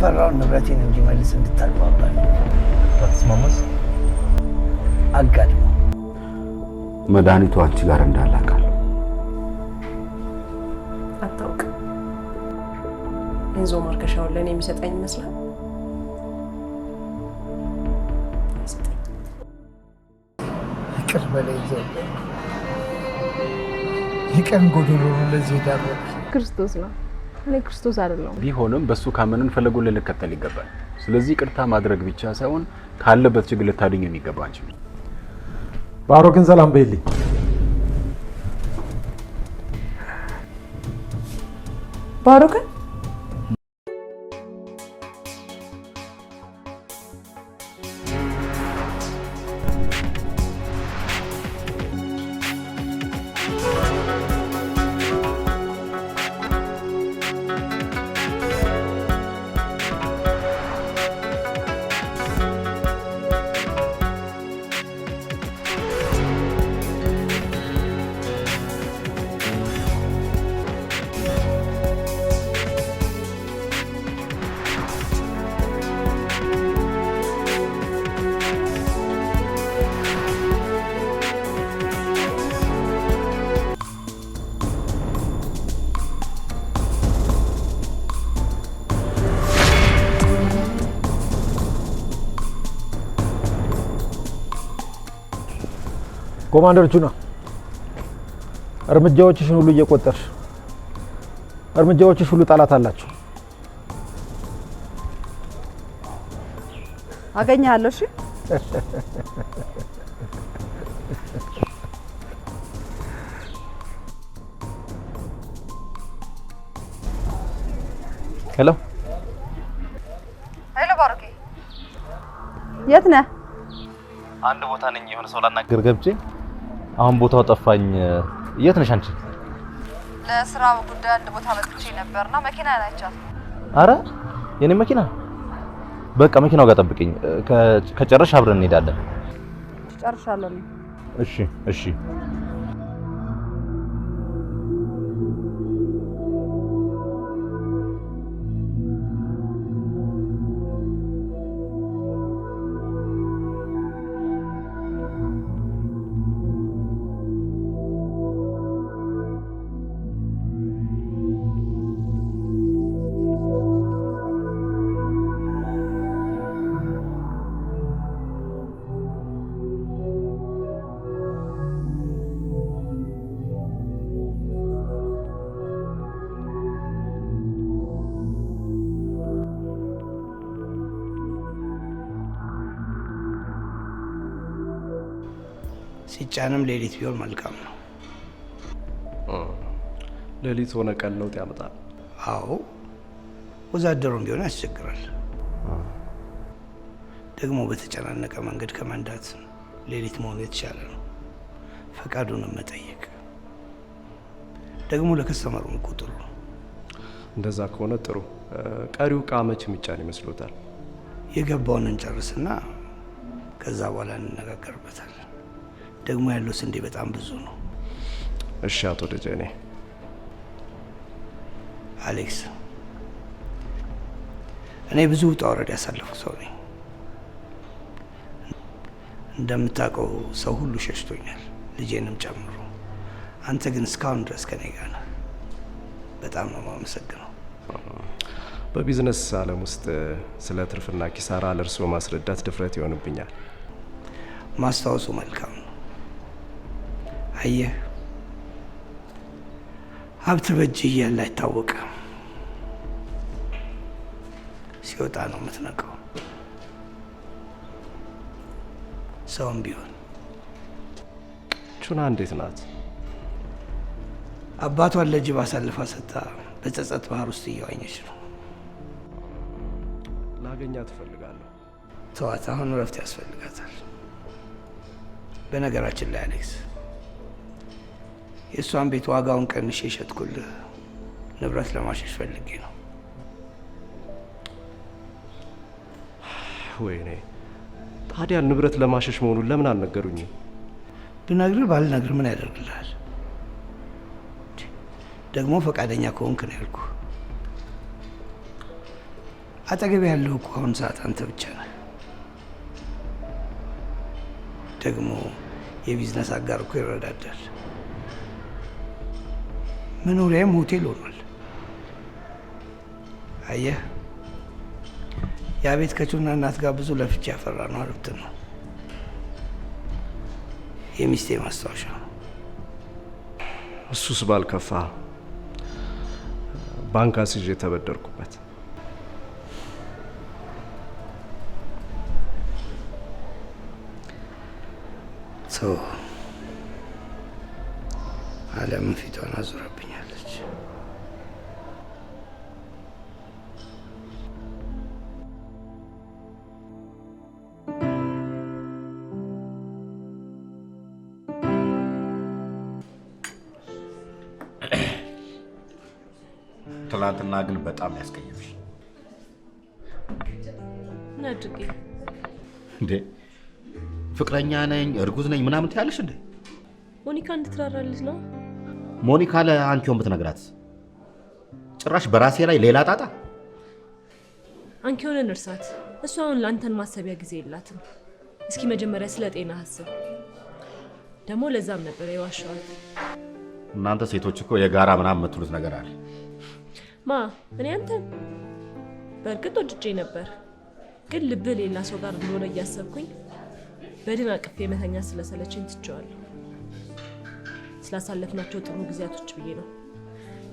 ሽፈራውን ንብረቴን እንዲመልስ እንድታግባባል ታስማማስ? አጋድሞ መድኃኒቱ አንቺ ጋር እንዳላቃል አታውቅ። እንዞ ማርከሻውን ለኔ የሚሰጠኝ ይመስላል። ይቅር በለኝ ይቀን ጎዶሎ ለዚህ ዳር ክርስቶስ ነው። እኔ ክርስቶስ አይደለም። ቢሆንም በሱ ካመንን ፈለጉን ልንከተል ይገባል። ስለዚህ ቅርታ ማድረግ ብቻ ሳይሆን ካለበት ችግር ልታድኝ የሚገባ አንቺ ባሮክን ሰላም በይልኝ። ባሮክን ኮማንደር ቹና እርምጃዎችሽን ሁሉ እየቆጠርሽ እርምጃዎችሽ ሁሉ ጣላት አላችሁ። አገኛለሁ። እሺ ሄሎ ሄሎ፣ ባሮኬ የት ነህ? አንድ ቦታ ነኝ። የሆነ ሰው ላናገር ገብቼ አሁን ቦታው ጠፋኝ። የት ነሽ አንቺ? ለስራ ጉዳይ አንድ ቦታ መጥቼ ነበርና መኪና አይቻት። አረ የኔ መኪና? በቃ መኪናው ጋር ጠብቂኝ። ከጨረሽ አብረን እንሄዳለን። ጨርሻለሁ። እሺ እሺ። ሲጫንም ሌሊት ቢሆን መልካም ነው። ሌሊት ሆነ ቀን ለውጥ ያመጣል። አዎ ወዛደሩም ቢሆን ያስቸግራል። ደግሞ በተጨናነቀ መንገድ ከመንዳት ሌሊት መሆኑ የተሻለ ነው። ፈቃዱንም መጠየቅ ደግሞ ለከስተመሩም ቁጥሩ እንደዛ ከሆነ ጥሩ። ቀሪው ዕቃ መች የሚጫን ይመስሎታል? የገባውን እንጨርስና ከዛ በኋላ እንነጋገርበታል። ደግሞ ያለው ስንዴ በጣም ብዙ ነው። እሺ አቶ ደጀኔ። አሌክስ፣ እኔ ብዙ ውጣ ውረድ ያሳለፍኩ ሰው ነኝ። እንደምታውቀው ሰው ሁሉ ሸሽቶኛል፣ ልጄንም ጨምሮ። አንተ ግን እስካሁን ድረስ ከኔ ጋር ነህ። በጣም ነው የማመሰግነው። በቢዝነስ ዓለም ውስጥ ስለ ትርፍና ኪሳራ ለእርስዎ ማስረዳት ድፍረት ይሆንብኛል። ማስታወሱ መልካም ነው። አየህ፣ ሀብት በእጅ እያለ አይታወቅም፣ ሲወጣ ነው የምትነቀው። ሰውም ቢሆን ቹና እንዴት ናት? አባቷን ለጅብ አሳልፋ ሰጥታ በጸጸት ባህር ውስጥ እየዋኘች ነው። ላገኛት እፈልጋለሁ። ተዋት፣ አሁን እረፍት ያስፈልጋታል። በነገራችን ላይ አሌክስ፣ የእሷን ቤት ዋጋውን ቀንሼ የሸጥኩልህ ንብረት ለማሸሽ ፈልጌ ነው። ወይኔ፣ ታዲያ ንብረት ለማሸሽ መሆኑን ለምን አልነገሩኝም? ብነግርህ ባልነግርህ ምን ያደርግልሃል? ደግሞ ፈቃደኛ ከሆንክ ነው ያልኩህ። አጠገብ ያለው እኮ አሁን ሰዓት አንተ ብቻ ነህ። ደግሞ የቢዝነስ አጋር እኮ ይረዳዳል። መኖሪያም ሆቴል ሆኗል። አየህ፣ ያ ቤት ከቹና እናት ጋር ብዙ ለፍቼ ያፈራ ነው ሀብት ነው። የሚስቴ ማስታወሻ ነው። እሱስ ባልከፋ ባንክ አስይዤ የተበደርኩበት። ሰው ዓለም ፊቷን አዙራብኛለች። ትናንትና ግን በጣም ያስቀየምሽ። ምን አድርጌ እንዴ? ፍቅረኛ ነኝ እርጉዝ ነኝ ምናምን ትያለሽ እንዴ? ሞኒካ እንድትራራልሽ ነው። ሞኒካ ለአንቺውን ብትነግራት ጭራሽ በራሴ ላይ ሌላ ጣጣ። አንቺውን እርሳት። እሷ አሁን ለአንተን ማሰቢያ ጊዜ የላትም። እስኪ መጀመሪያ ስለ ጤና አስብ። ደግሞ ለዛም ነበር የዋሻዋል። እናንተ ሴቶች እኮ የጋራ ምናምን የምትሉት ነገር አለ። ማ እኔ አንተን በእርግጥ ወድጄ ነበር፣ ግን ልብ ሌላ ሰው ጋር እንደሆነ እያሰብኩኝ በድን አቅፌ መተኛ ስለሰለችኝ ትቼዋለሁ። ስላሳለፍናቸው ጥሩ ጊዜያቶች ብዬ ነው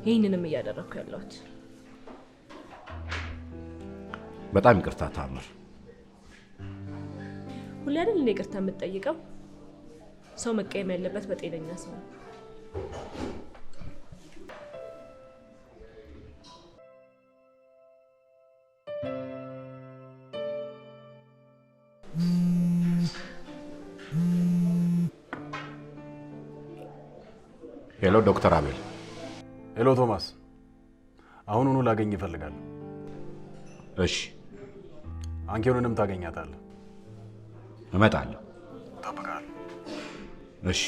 ይህንንም እያደረግኩ ያለሁት። በጣም ይቅርታ ታምር። ሁሌ አይደል እንደ ይቅርታ የምትጠይቀው? ሰው መቀየም ያለበት በጤነኛ ሰው ነው። ሄሎ ዶክተር አቤል። ሄሎ ቶማስ፣ አሁኑኑ ላገኝ እፈልጋለሁ። እሺ፣ አንኪውንም ታገኛታለህ። እመጣለሁ። እጠብቅሃለሁ። እሺ።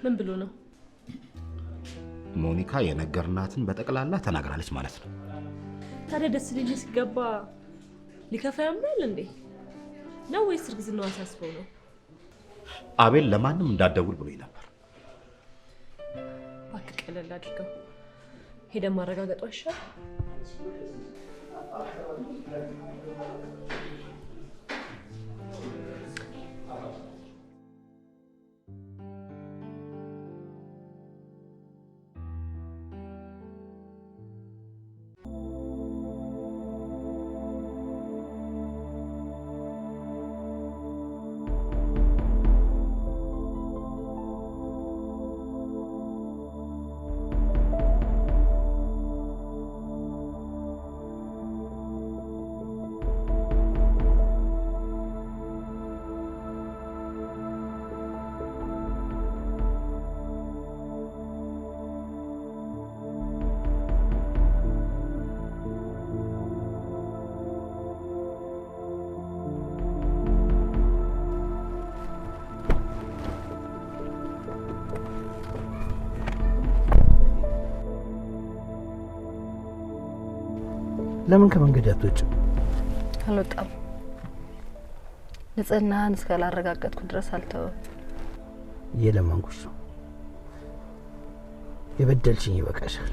ምን ብሎ ነው? ሞኒካ የነገርናትን በጠቅላላ ተናግራለች ማለት ነው። ታዲያ ደስ ሊል ሲገባ ሊከፋ ያምናል እንዴ? ነው ወይስ እርግዝናው አሳስበው ነው? አቤል ለማንም እንዳትደውል ብሎኝ ነበር። እባክህ ቀለል አድርገው። ሄደን ማረጋገጡ አይሻል? ለምን ከመንገድ አትወጭም? አልወጣም። ንጽህናህን እስካላረጋገጥኩ ድረስ አልተወም። እየለመንኩሽ ነው። የበደልሽኝ ይበቃሻል።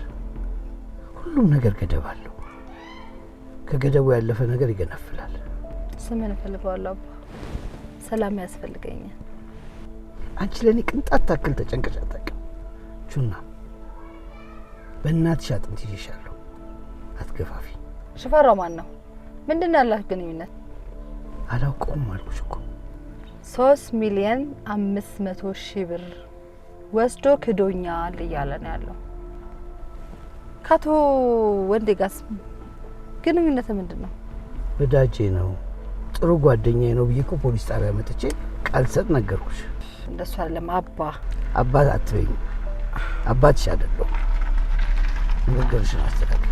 ሁሉም ነገር ገደብ አለው። ከገደቡ ያለፈ ነገር ይገነፍላል። ስምን እፈልገዋለሁ አባ። ሰላም ያስፈልገኛል። አንቺ ለኔ ቅንጣት ታክል ተጨንቀሽ አታውቂም። ቹና በእናትሽ አጥንት ይዤሻለሁ። አትገፋፊ። ሽፈራው ማን ነው? ምንድን ያላችሁ ግንኙነት? አላውቀውም አልኩሽ እኮ። 3,500,000 ብር ወስዶ ክዶኛል እያለ ነው ያለው። ካቶ ወንዴ ጋርስ ግንኙነት ምንድን ነው? ወዳጄ ነው፣ ጥሩ ጓደኛዬ ነው ብዬ እኮ ፖሊስ ጣቢያ መጥቼ ቃል ሰጥ ነገርኩሽ። እንደሱ አይደለም አባ። አባት አትበይኝ። አባትሽ አይደለሁም። ንግግርሽን አስተካክል።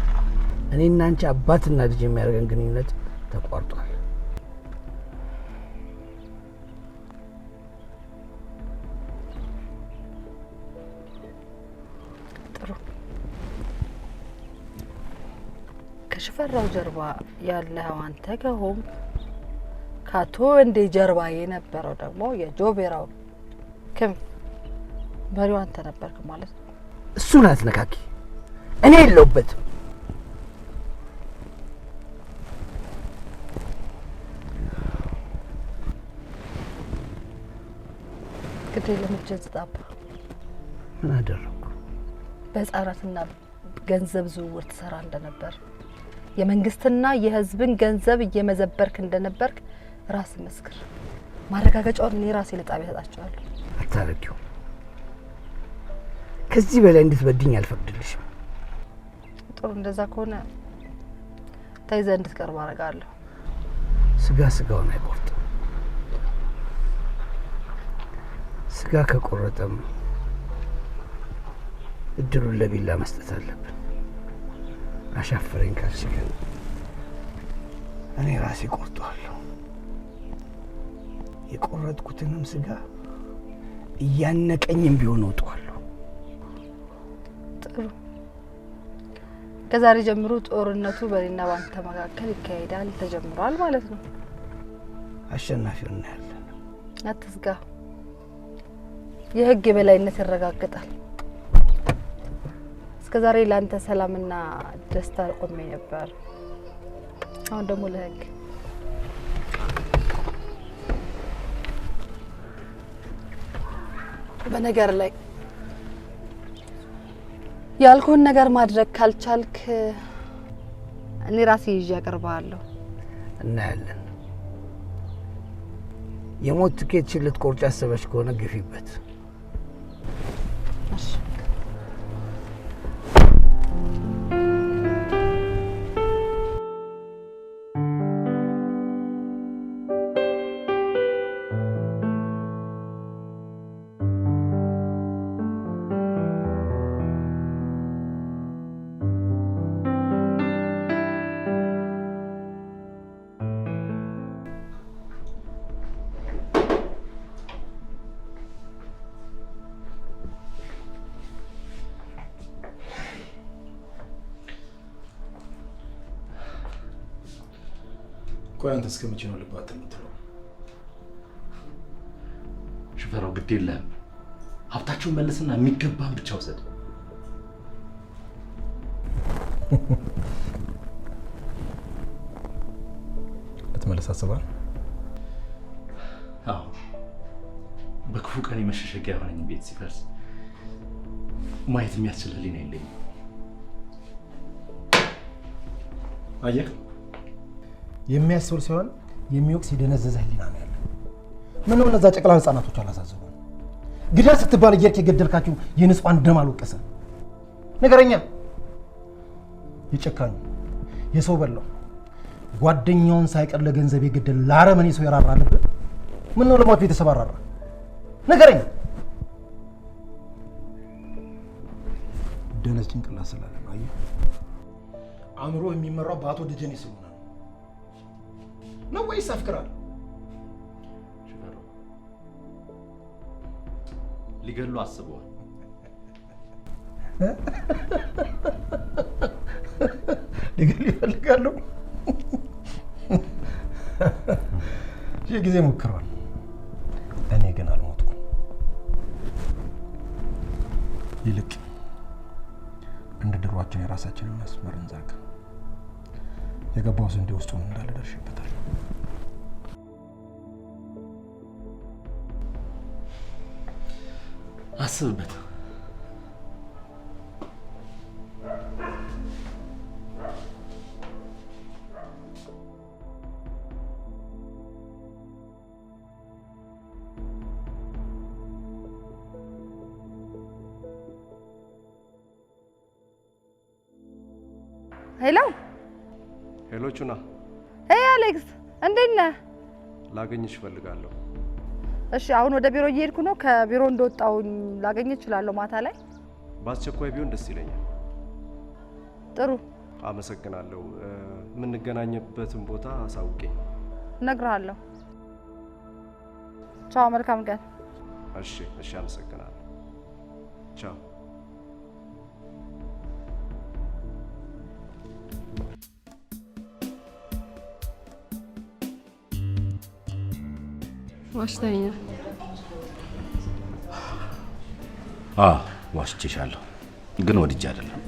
እኔና አንቺ አባትና ልጅ የሚያደርገን ግንኙነት ተቋርጧል። ከሽፈራው ጀርባ ያለው አንተ ከሆም ካቶ እንደ ጀርባ የነበረው ደግሞ የጆቤራው ክንፍ መሪው አንተ ነበርክ ማለት ነው። እሱን አትነካኪ፣ እኔ የለሁበትም። ግዴ ለምትጀዝጣባ ምን አደረኩ? በህፃናትና ገንዘብ ዝውውር ትሰራ እንደነበር የመንግስትና የህዝብን ገንዘብ እየመዘበርክ እንደነበርክ ራስ መስክር። ማረጋገጫውን እኔ ራሴ ለጣቢያ ሰጣቸዋለሁ። አታረጊው። ከዚህ በላይ እንድትበድኝ አልፈቅድልሽም። ጥሩ፣ እንደዛ ከሆነ ተይዘህ እንድትቀርብ አደርጋለሁ። ስጋ ስጋውን አይቆርጥም። ስጋ ከቆረጠም እድሉን ለቢላ መስጠት አለብን። አሻፈረኝ ካልሽ ግን እኔ ራሴ ቆርጠዋለሁ። የቆረጥኩትንም ስጋ እያነቀኝም ቢሆን እወጣዋለሁ። ጥሩ፣ ከዛሬ ጀምሮ ጦርነቱ በእኔና ባንተ መካከል ይካሄዳል፣ ተጀምሯል ማለት ነው። አሸናፊውን እናያለን። አትስጋ፣ የህግ የበላይነት ይረጋገጣል። እስከዛሬ ላንተ ሰላምና ደስታ ቆሜ ነበር። አሁን ደግሞ ለህግ። በነገር ላይ ያልኩህን ነገር ማድረግ ካልቻልክ እኔ ራሴ ይዤ አቀርብሃለሁ። እናያለን። የሞት ትኬትሽን ልትቆርጪ አሰበሽ ከሆነ ግፊበት። እሺ። ቆይ አንተ እስከ መቼ ነው ልባት የምትለው? ሽፈራው ግድ የለህም። ሀብታቸውን መልስና የሚገባን ብቻ ውሰድ። ልትመለስ አስበሃል? አዎ፣ በክፉ ቀን የመሸሸጊያ የሆነኝ ቤት ሲፈርስ ማየት የሚያስችል ህሊና የለኝም። አየህ፣ የሚያስብል ሲሆን የሚወቅስ የደነዘዘ ህሊና ነው ያለው። ምነው እነዛ ጨቅላ ህፃናቶች አላሳዘኑ? ግደል ስትባል እየሄድክ የገደልካችሁ የንጹሃን ደም አልወቀሰ? ነገረኛ፣ የጨካኙ የሰው በላው ጓደኛውን ሳይቀር ለገንዘብ የገደል ለአረመኔ ሰው የራራ ነበር። ምነው ለሟቹ ቤተሰብ አራራ? ነገረኛ። ደነዝ ጭንቅላት ስላለ ነው። አየህ፣ አእምሮ የሚመራው በአቶ ደጀኔ ስለሆነ ነው ወይስ አፍቅራል? ሽፈራው ሊገሉ አስበዋል። ሊገሉ ይፈልጋሉ። ይህ ጊዜ ሞክረዋል። እኔ ግን አልሞትኩም። ይልቅ እንደ ድሯችን የራሳችንን መስመር እንዘርጋ። የገባው ስንዴ ውስጡ ምን እንዳለ ደርሼበታል። አስብበት። ሄሎ ሄሎ ቹና፣ ሄይ አሌክስ፣ እንዴት ነህ? ላገኝሽ እፈልጋለሁ። እሺ፣ አሁን ወደ ቢሮ እየሄድኩ ነው። ከቢሮ እንደወጣሁኝ ላገኝ እችላለሁ ማታ ላይ? በአስቸኳይ ቢሆን ደስ ይለኛል። ጥሩ፣ አመሰግናለሁ። የምንገናኝበትን ቦታ አሳውቄኝ። እነግርሃለሁ። ቻው፣ መልካም ቀን። እሺ፣ እሺ፣ አመሰግናለሁ። ቻው። ዋሽተኛ ዋሽቼሻለሁ፣ ግን ወድጄ አይደለም።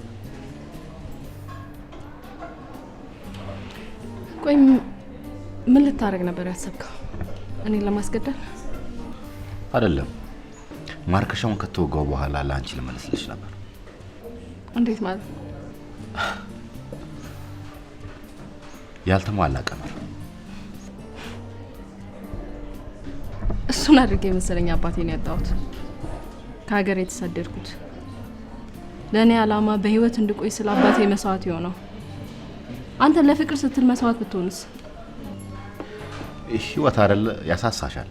ቆይ ምን ልታረግ ነበር ያሰብከው? እኔን ለማስገደል አይደለም። ማርከሻውን ከተወጋው በኋላ ለአንቺ ልመልስልሽ ነበር። እንዴት ማለት? ያልተሟላ ቀመር። እሱን አድርጌ መሰለኝ አባቴን ያጣሁት፣ ከሀገር የተሰደድኩት። ለእኔ ዓላማ በህይወት እንድቆይ ስለ አባቴ መስዋዕት የሆነው አንተ ለፍቅር ስትል መስዋዕት ብትሆንስ? ህይወት አይደለ ያሳሳሻል፣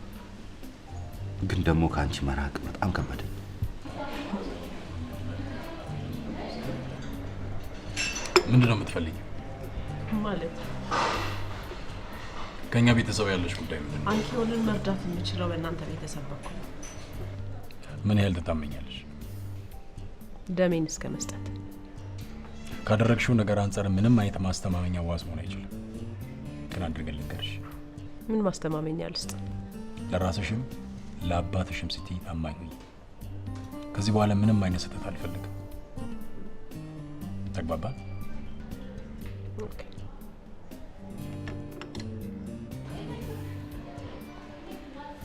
ግን ደግሞ ከአንቺ መራቅ በጣም ከበደ። ምንድነው የምትፈልጊው? ማለት ከኛ ቤተሰብ ያለሽ ጉዳይ ምንድነው? አንኪዮልን መርዳት የምችለው በእናንተ ቤተሰብ በኩል። ምን ያህል ትታመኛለሽ? ደሜን እስከ መስጠት። ካደረግሽው ነገር አንጻር ምንም አይነት ማስተማመኛ ዋስ መሆን አይችልም። ግን አድርገን ልንገርሽ። ምን ማስተማመኛ ልስጥ? ለራስሽም ለአባትሽም ስትይ ታማኝ ሁኚ። ከዚህ በኋላ ምንም አይነት ስህተት አልፈልግም። ተግባባን? ኦኬ።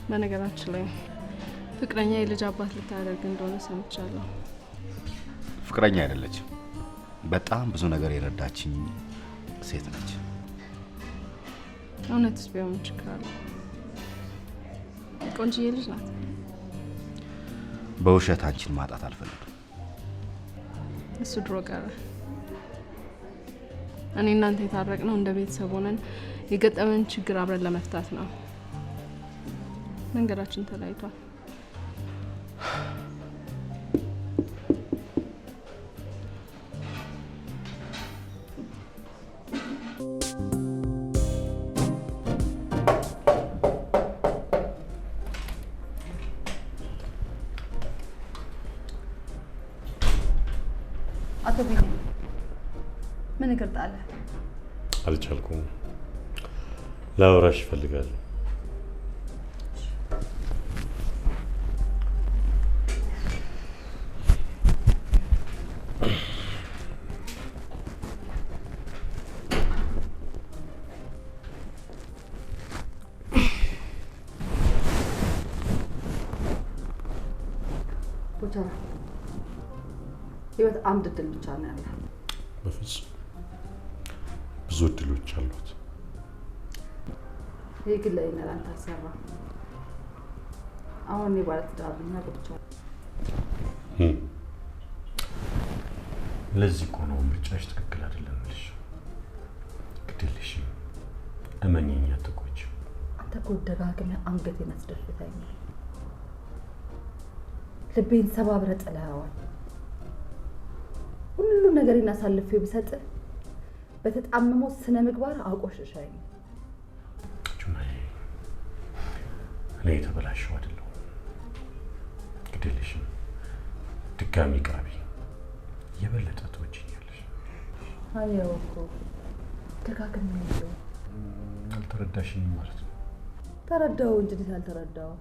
በነገራችን ላይ ፍቅረኛ የልጅ አባት ልታደርግ እንደሆነ ሰምቻለሁ። ፍቅረኛ አይደለችም፣ በጣም ብዙ ነገር የረዳችኝ ሴት ነች። እውነትስ ቢሆን ምን ችግር አለ? ቆንጆዬ ልጅ ናት። በውሸት አንቺን ማጣት አልፈልግም። እሱ ድሮ ቀረ። እኔ እናንተ የታረቅነው እንደ ቤተሰብ ሆነን የገጠመን ችግር አብረን ለመፍታት ነው። መንገዳችን ተለያይቷል። አቶ ቢኒ ምን እግር ጣለ? አልቻልኩም። ላወራሽ እፈልጋለሁ። ቦቻራ ህይወት አንድ እድል ብቻ ነው ያለው። በፍጹም ብዙ እድሎች አሉት። ይህ ግን ለእኔ ላንተ አልሰራም። አሁን እኔ ባለትዳር ነኝ፣ አግብቻለሁ። ለዚህ እኮ ነው ምርጫሽ ትክክል አይደለም ልሽ። ግድልሽ እመኚኝ፣ አትቆጪ። አንተ እኮ ደጋግመህ አንገቴን አስደፍተኸኛል። ልቤን ሰባብረህ ጥለኸዋል። ሁሉ ነገሬን አሳልፌው ብሰጥህ በተጣመመው ስነ ምግባር አቆሸሻኝ። ጁማዬ፣ እኔ የተበላሸው አይደለሁም። ግድልሽ ድጋሚ ቅረቢ፣ የበለጠ ትወጂኛለሽ። አየው እኮ ደጋግሜ ነው። አልተረዳሽኝም ማለት ነው። ተረዳው እንጂ እንዴት አልተረዳው?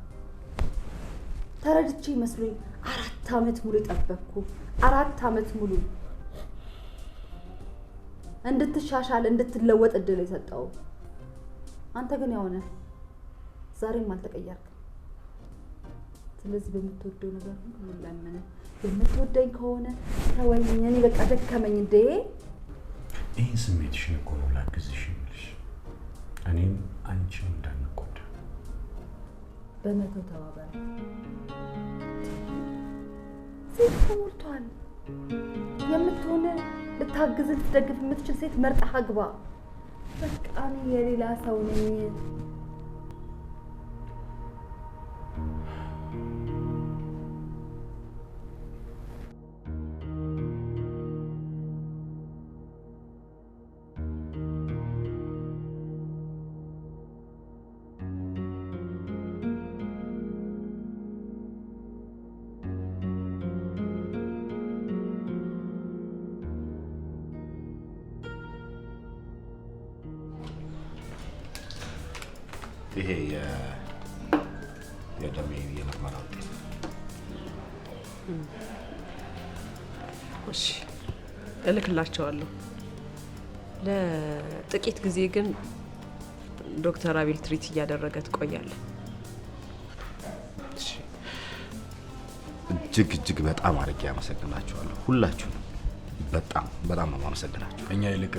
ተረድቼ መስሎኝ 4 ዓመት ሙሉ ጠበቅኩ። 4 ዓመት ሙሉ እንድትሻሻል እንድትለወጥ እድል የሰጠው አንተ ግን ያው ነህ። ዛሬም አልተቀየርክም። ስለዚህ በምትወደው ነገር ሁሉ ለምን የምትወደኝ ከሆነ ተወኝ። እኔ በቃ ደከመኝ እንዴ። ይህን ስሜትሽን እኮ ነው ላግዝሽ የምልሽ። እኔም አንቺም እንዳንጎዳ በመተው ተባበረ። ሴት ተሞልቷል። የምትሆነ ልታግዝ ልትደግፍ የምትችል ሴት መርጠህ አግባ። በቃ እኔ የሌላ ሰው ነኝ። ይሄ የቀደም የምርመራ ውጤት። እሺ እልክላቸዋለሁ። ለጥቂት ጊዜ ግን ዶክተር አቤል ትሪት እያደረገ ትቆያለህ። እጅግ በጣም አድርጌ አመሰግናችኋለሁ ሁላችሁንም። በጣም ነው የማመሰግናችሁ። እኛ ይልቅ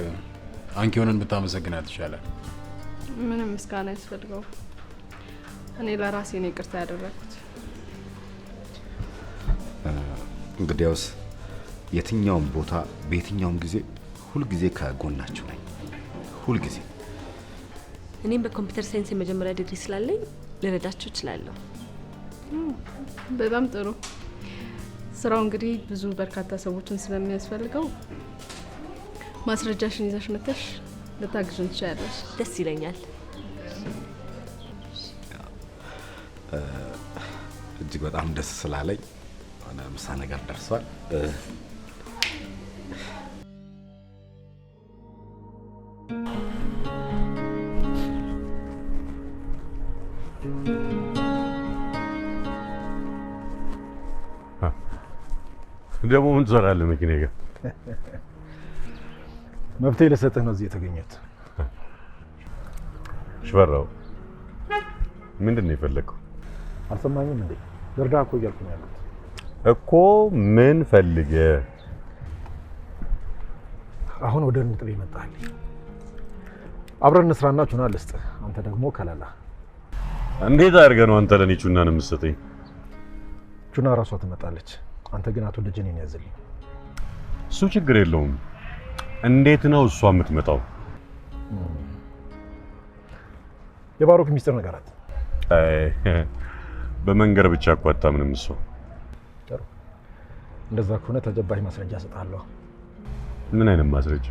አንኪሆንን ብታመሰግናት ይሻላል። ምንም ምስጋና ያስፈልገው። እኔ ለራሴ ነው ይቅርታ ያደረኩት። እንግዲያውስ የትኛውም ቦታ በየትኛውም ጊዜ ሁልጊዜ ከጎናችሁ ነኝ። ሁልጊዜ እኔም በኮምፒውተር ሳይንስ የመጀመሪያ ዲግሪ ስላለኝ ልረዳችሁ እችላለሁ። በጣም ጥሩ። ስራው እንግዲህ ብዙ በርካታ ሰዎችን ስለሚያስፈልገው ማስረጃሽን ይዘሽ መተሽ ልታግዥን ትችያለሽ። ደስ ይለኛል። እጅግ በጣም ደስ ስላለኝ ምሳ ነገር ደርሷል። ደግሞ ምን ትሰራለህ መኪና ጋር? መፍትሄ ልሰጥህ ነው እዚህ የተገኘሁት። ሽፈራው ምንድን ነው የፈለግከው? አልሰማኝም እንዴ? ልርዳህ እኮ እያልኩ ነው ያሉት እኮ። ምን ፈልገህ? አሁን ወደ ንጥል ይመጣል። አብረን እንስራና ቹና ልስጥህ፣ አንተ ደግሞ ከለላ። እንዴት አድርገህ ነው አንተ ለኔ ቹናን የምትሰጠኝ? ቹና ራሷ ትመጣለች። አንተ ግን አቶ ደጀኔን ያዝልኝ። እሱ ችግር የለውም። እንዴት ነው እሷ የምትመጣው? የባሮክ ሚስጥር ነገራት። በመንገር ብቻ እኮ አታምንም እሷ። ጥሩ፣ እንደዛ ከሆነ ተጨባጭ ማስረጃ እሰጥሃለሁ። ምን አይነት ማስረጃ?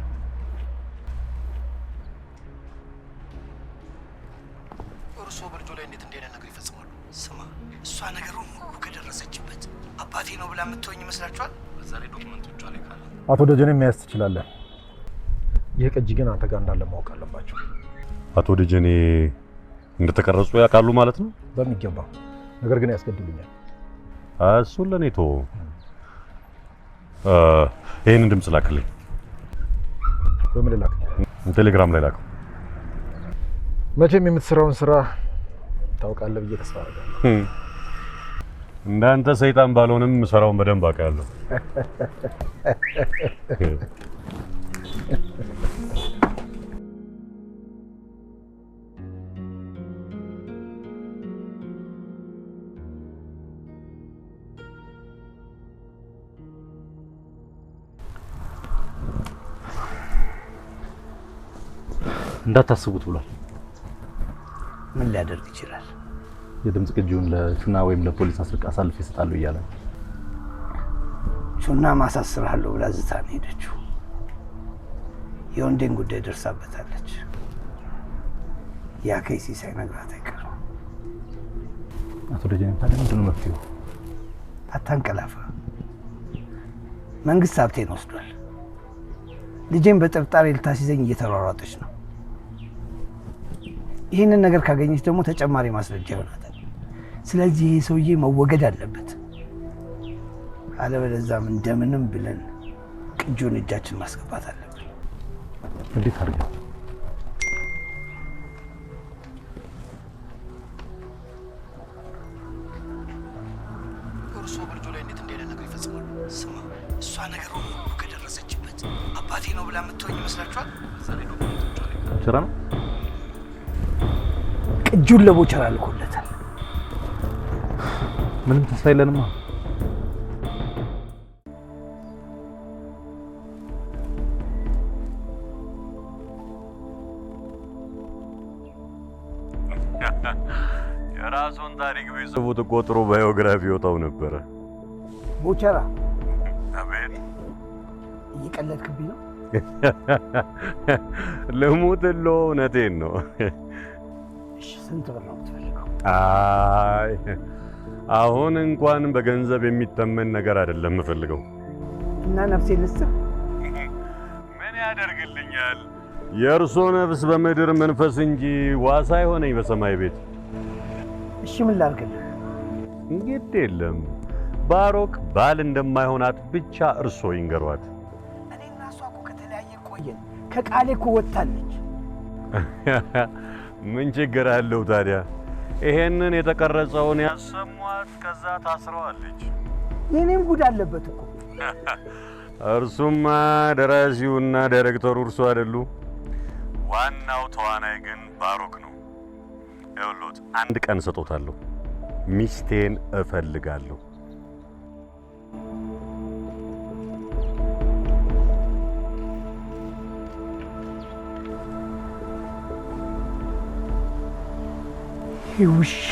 እርሶ በልጆ ላይ እንዴት እንደሆነ ነገር ይፈጽማሉ? ስማ፣ እሷ ነገሩን ሁሉ ከደረሰችበት አባቴ ነው ብላ የምትወኝ ይመስላችኋል? በዛ ላይ ዶክመንቶቿ ላይ ካለ አቶ ደጀኔ መያዝ ትችላለህ። ይህ ቅጂ ግን አንተ ጋር እንዳለ ማወቅ አለባቸው። አቶ ደጀኔ እንደተቀረጹ ያውቃሉ ማለት ነው? በሚገባ። ነገር ግን ያስገድሉኛል። እሱን ለኔ ተወው። ይሄንን ድምጽ ላክልኝ። በምን ላክ? ቴሌግራም ላይ ላክ። መቼም የምትሰራውን ስራ ታውቃለህ ብዬ ተስፋ አደርጋለሁ። እንዳንተ ሰይጣን ባልሆንም ሰራውን በደንብ አውቃለሁ። እንዳታስቡት ብሏል። ምን ሊያደርግ ይችላል? የድምጽ ቅጂውን ለቹና ወይም ለፖሊስ አሳልፌ እሰጣለሁ እያለ ነው። ቹና ማሳስርሃለሁ ብላ ዝታ ነው ሄደችው። የወንዴን ጉዳይ ደርሳበታለች። ያ ከይሲ ሳይነግራት አይቀርም። አቶ ደጀኔ ታዲያ ምንድን ነው መፍትሄው? አታንቀላፋ። መንግስት ሀብቴን ወስዷል። ልጄን በጥርጣሬ ልታስይዘኝ እየተሯሯጠች ነው። ይህንን ነገር ካገኘች ደግሞ ተጨማሪ ማስረጃ ይሆናታል። ስለዚህ ይህ ሰውዬ መወገድ አለበት። አለበለዚያም እንደምንም ብለን ቅጂውን እጃችን ማስገባት አለብን። እንዴት አድርገን? እርሶ በልጆ ላይ እንዴት እንደሆነ ነገር ይፈጽማሉ? ስማ፣ እሷ ነገሩን ሁሉ ከደረሰችበት አባቴ ነው ብላ የምትወኝ ይመስላችኋል? ስራ ነው። ቅጂውን ለቦቸራ ልኮለታል። ምንም ተስፋ የለንማ። የራሱን ታሪክ ቢጽፉት እኮ ጥሩ ባዮግራፊ ይወጣው ነበረ። ቦቸራ፣ አቤት። እየቀለድክብኝ ነው? ልሙትሎ፣ እውነቴን ነው። እሺ፣ ስንት ብር ነው የምትፈልገው? አይ አሁን እንኳን በገንዘብ የሚተመን ነገር አይደለም የምፈልገው። እና ነፍሴ ልስጥ? ምን ያደርግልኛል? የእርሶ ነፍስ በምድር መንፈስ እንጂ ዋሳ አይሆነኝ በሰማይ ቤት። እሺ፣ ምን ላድርግልህ? ግድ የለም ባሮክ ባል እንደማይሆናት ብቻ እርሶ ይንገሯት። እኔና እሷ እኮ ከተለያየ ቆየን። ከቃሌ እኮ ወጣለች። ምን ችግር አለው ታዲያ? ይሄንን የተቀረጸውን ያሰሟት፣ ከዛ ታስረዋለች። የኔም ጉድ አለበት እኮ። እርሱማ ደራሲውና ዳይሬክተሩ እርሱ አይደሉ? ዋናው ተዋናይ ግን ባሮክ ነው። ይኸውልዎት አንድ ቀን ሰጦታለሁ። ሚስቴን እፈልጋለሁ። ውሻ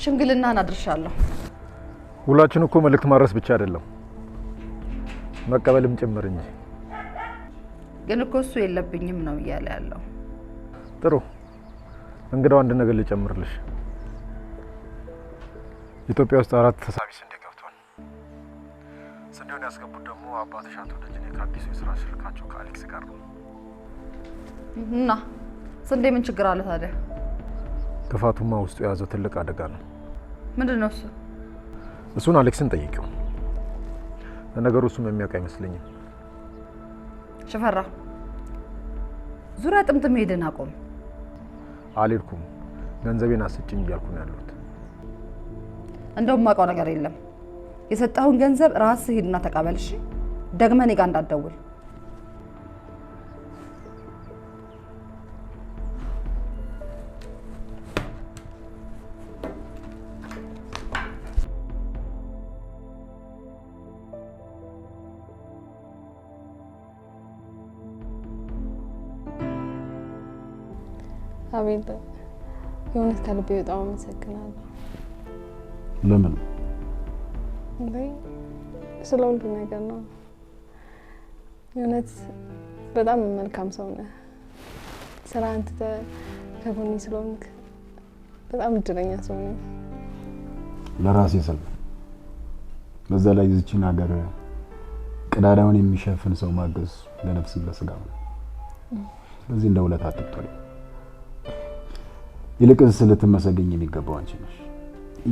ሽምግልናን አድርሻለሁ። ሁላችን እኮ መልእክት ማድረስ ብቻ አይደለም መቀበልም ጭምር እንጂ። ግን እኮ እሱ የለብኝም ነው እያለ ያለው። ጥሩ እንግዳው አንድ ነገር ልጨምርልሽ። ኢትዮጵያ ውስጥ 4 ተሳቢ ስንዴ ገብቷል። ስንዴውን ያስገቡት ደግሞ አባትሽ አቶ ደጀኔ ከአዲሱ የስራ ስልካቸው ከአሌክስ ጋር ነው። እና ስንዴ ምን ችግር አለ ታዲያ? ክፋቱማ ውስጡ የያዘው ትልቅ አደጋ ነው። ምንድን ነው እሱ? እሱን አሌክስን ጠይቂው። ለነገሩ እሱም የሚያውቅ አይመስለኝም። ሽፈራ ዙሪያ ጥምጥም ሄደን አቆም። አልሄድኩም። ገንዘቤን አስጭኝ እያልኩ ነው ያሉት። እንደውም የማውቀው ነገር የለም። የሰጠኸውን ገንዘብ ራስህ ሂድና ተቀበል። እሺ ደግመህ እኔ ጋር እንዳትደውል። አቤል የእውነት ከልቤ በጣም አመሰግናለሁ። ለምን? እንዴ ስለ ሁሉ ነገር ነው። የእውነት በጣም መልካም ሰው ነህ። ስራ አንተ ከጎኔ ስለሆንክ በጣም እድለኛ ሰው ነህ። ለራሴ ስል በዛ ላይ እዚችን ሀገር ቅዳዳውን የሚሸፍን ሰው ማገዝ ለነፍስም ለስጋም ነው። ስለዚህ እንደ ውለታ አትጥሪ። ይልቅስ ልትመሰገኝ የሚገባው አንቺ ነሽ።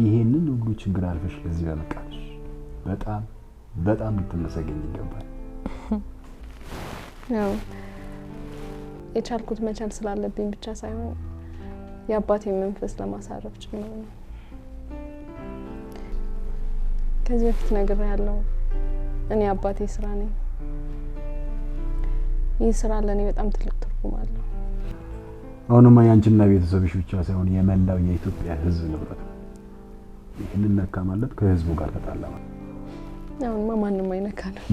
ይሄንን ሁሉ ችግር አልፈሽ ለዚህ በመቃለሽ በጣም በጣም ልትመሰገኝ ይገባል። ያው የቻልኩት መቻል ስላለብኝ ብቻ ሳይሆን የአባቴ መንፈስ ለማሳረፍ ጭምር ነው። ከዚህ በፊት ነግሬያለሁ። እኔ አባቴ ስራ ነኝ። ይህ ስራ ለኔ በጣም ትልቅ ትርጉም አለው። አሁንማ ያንቺና ቤተሰብሽ ብቻ ሳይሆን የመላው የኢትዮጵያ ሕዝብ ንብረት ነው። ይህንን ነካ ማለት ከሕዝቡ ጋር ተጣላ ማለት ነው። አሁንማ ማንንም አይነካንም።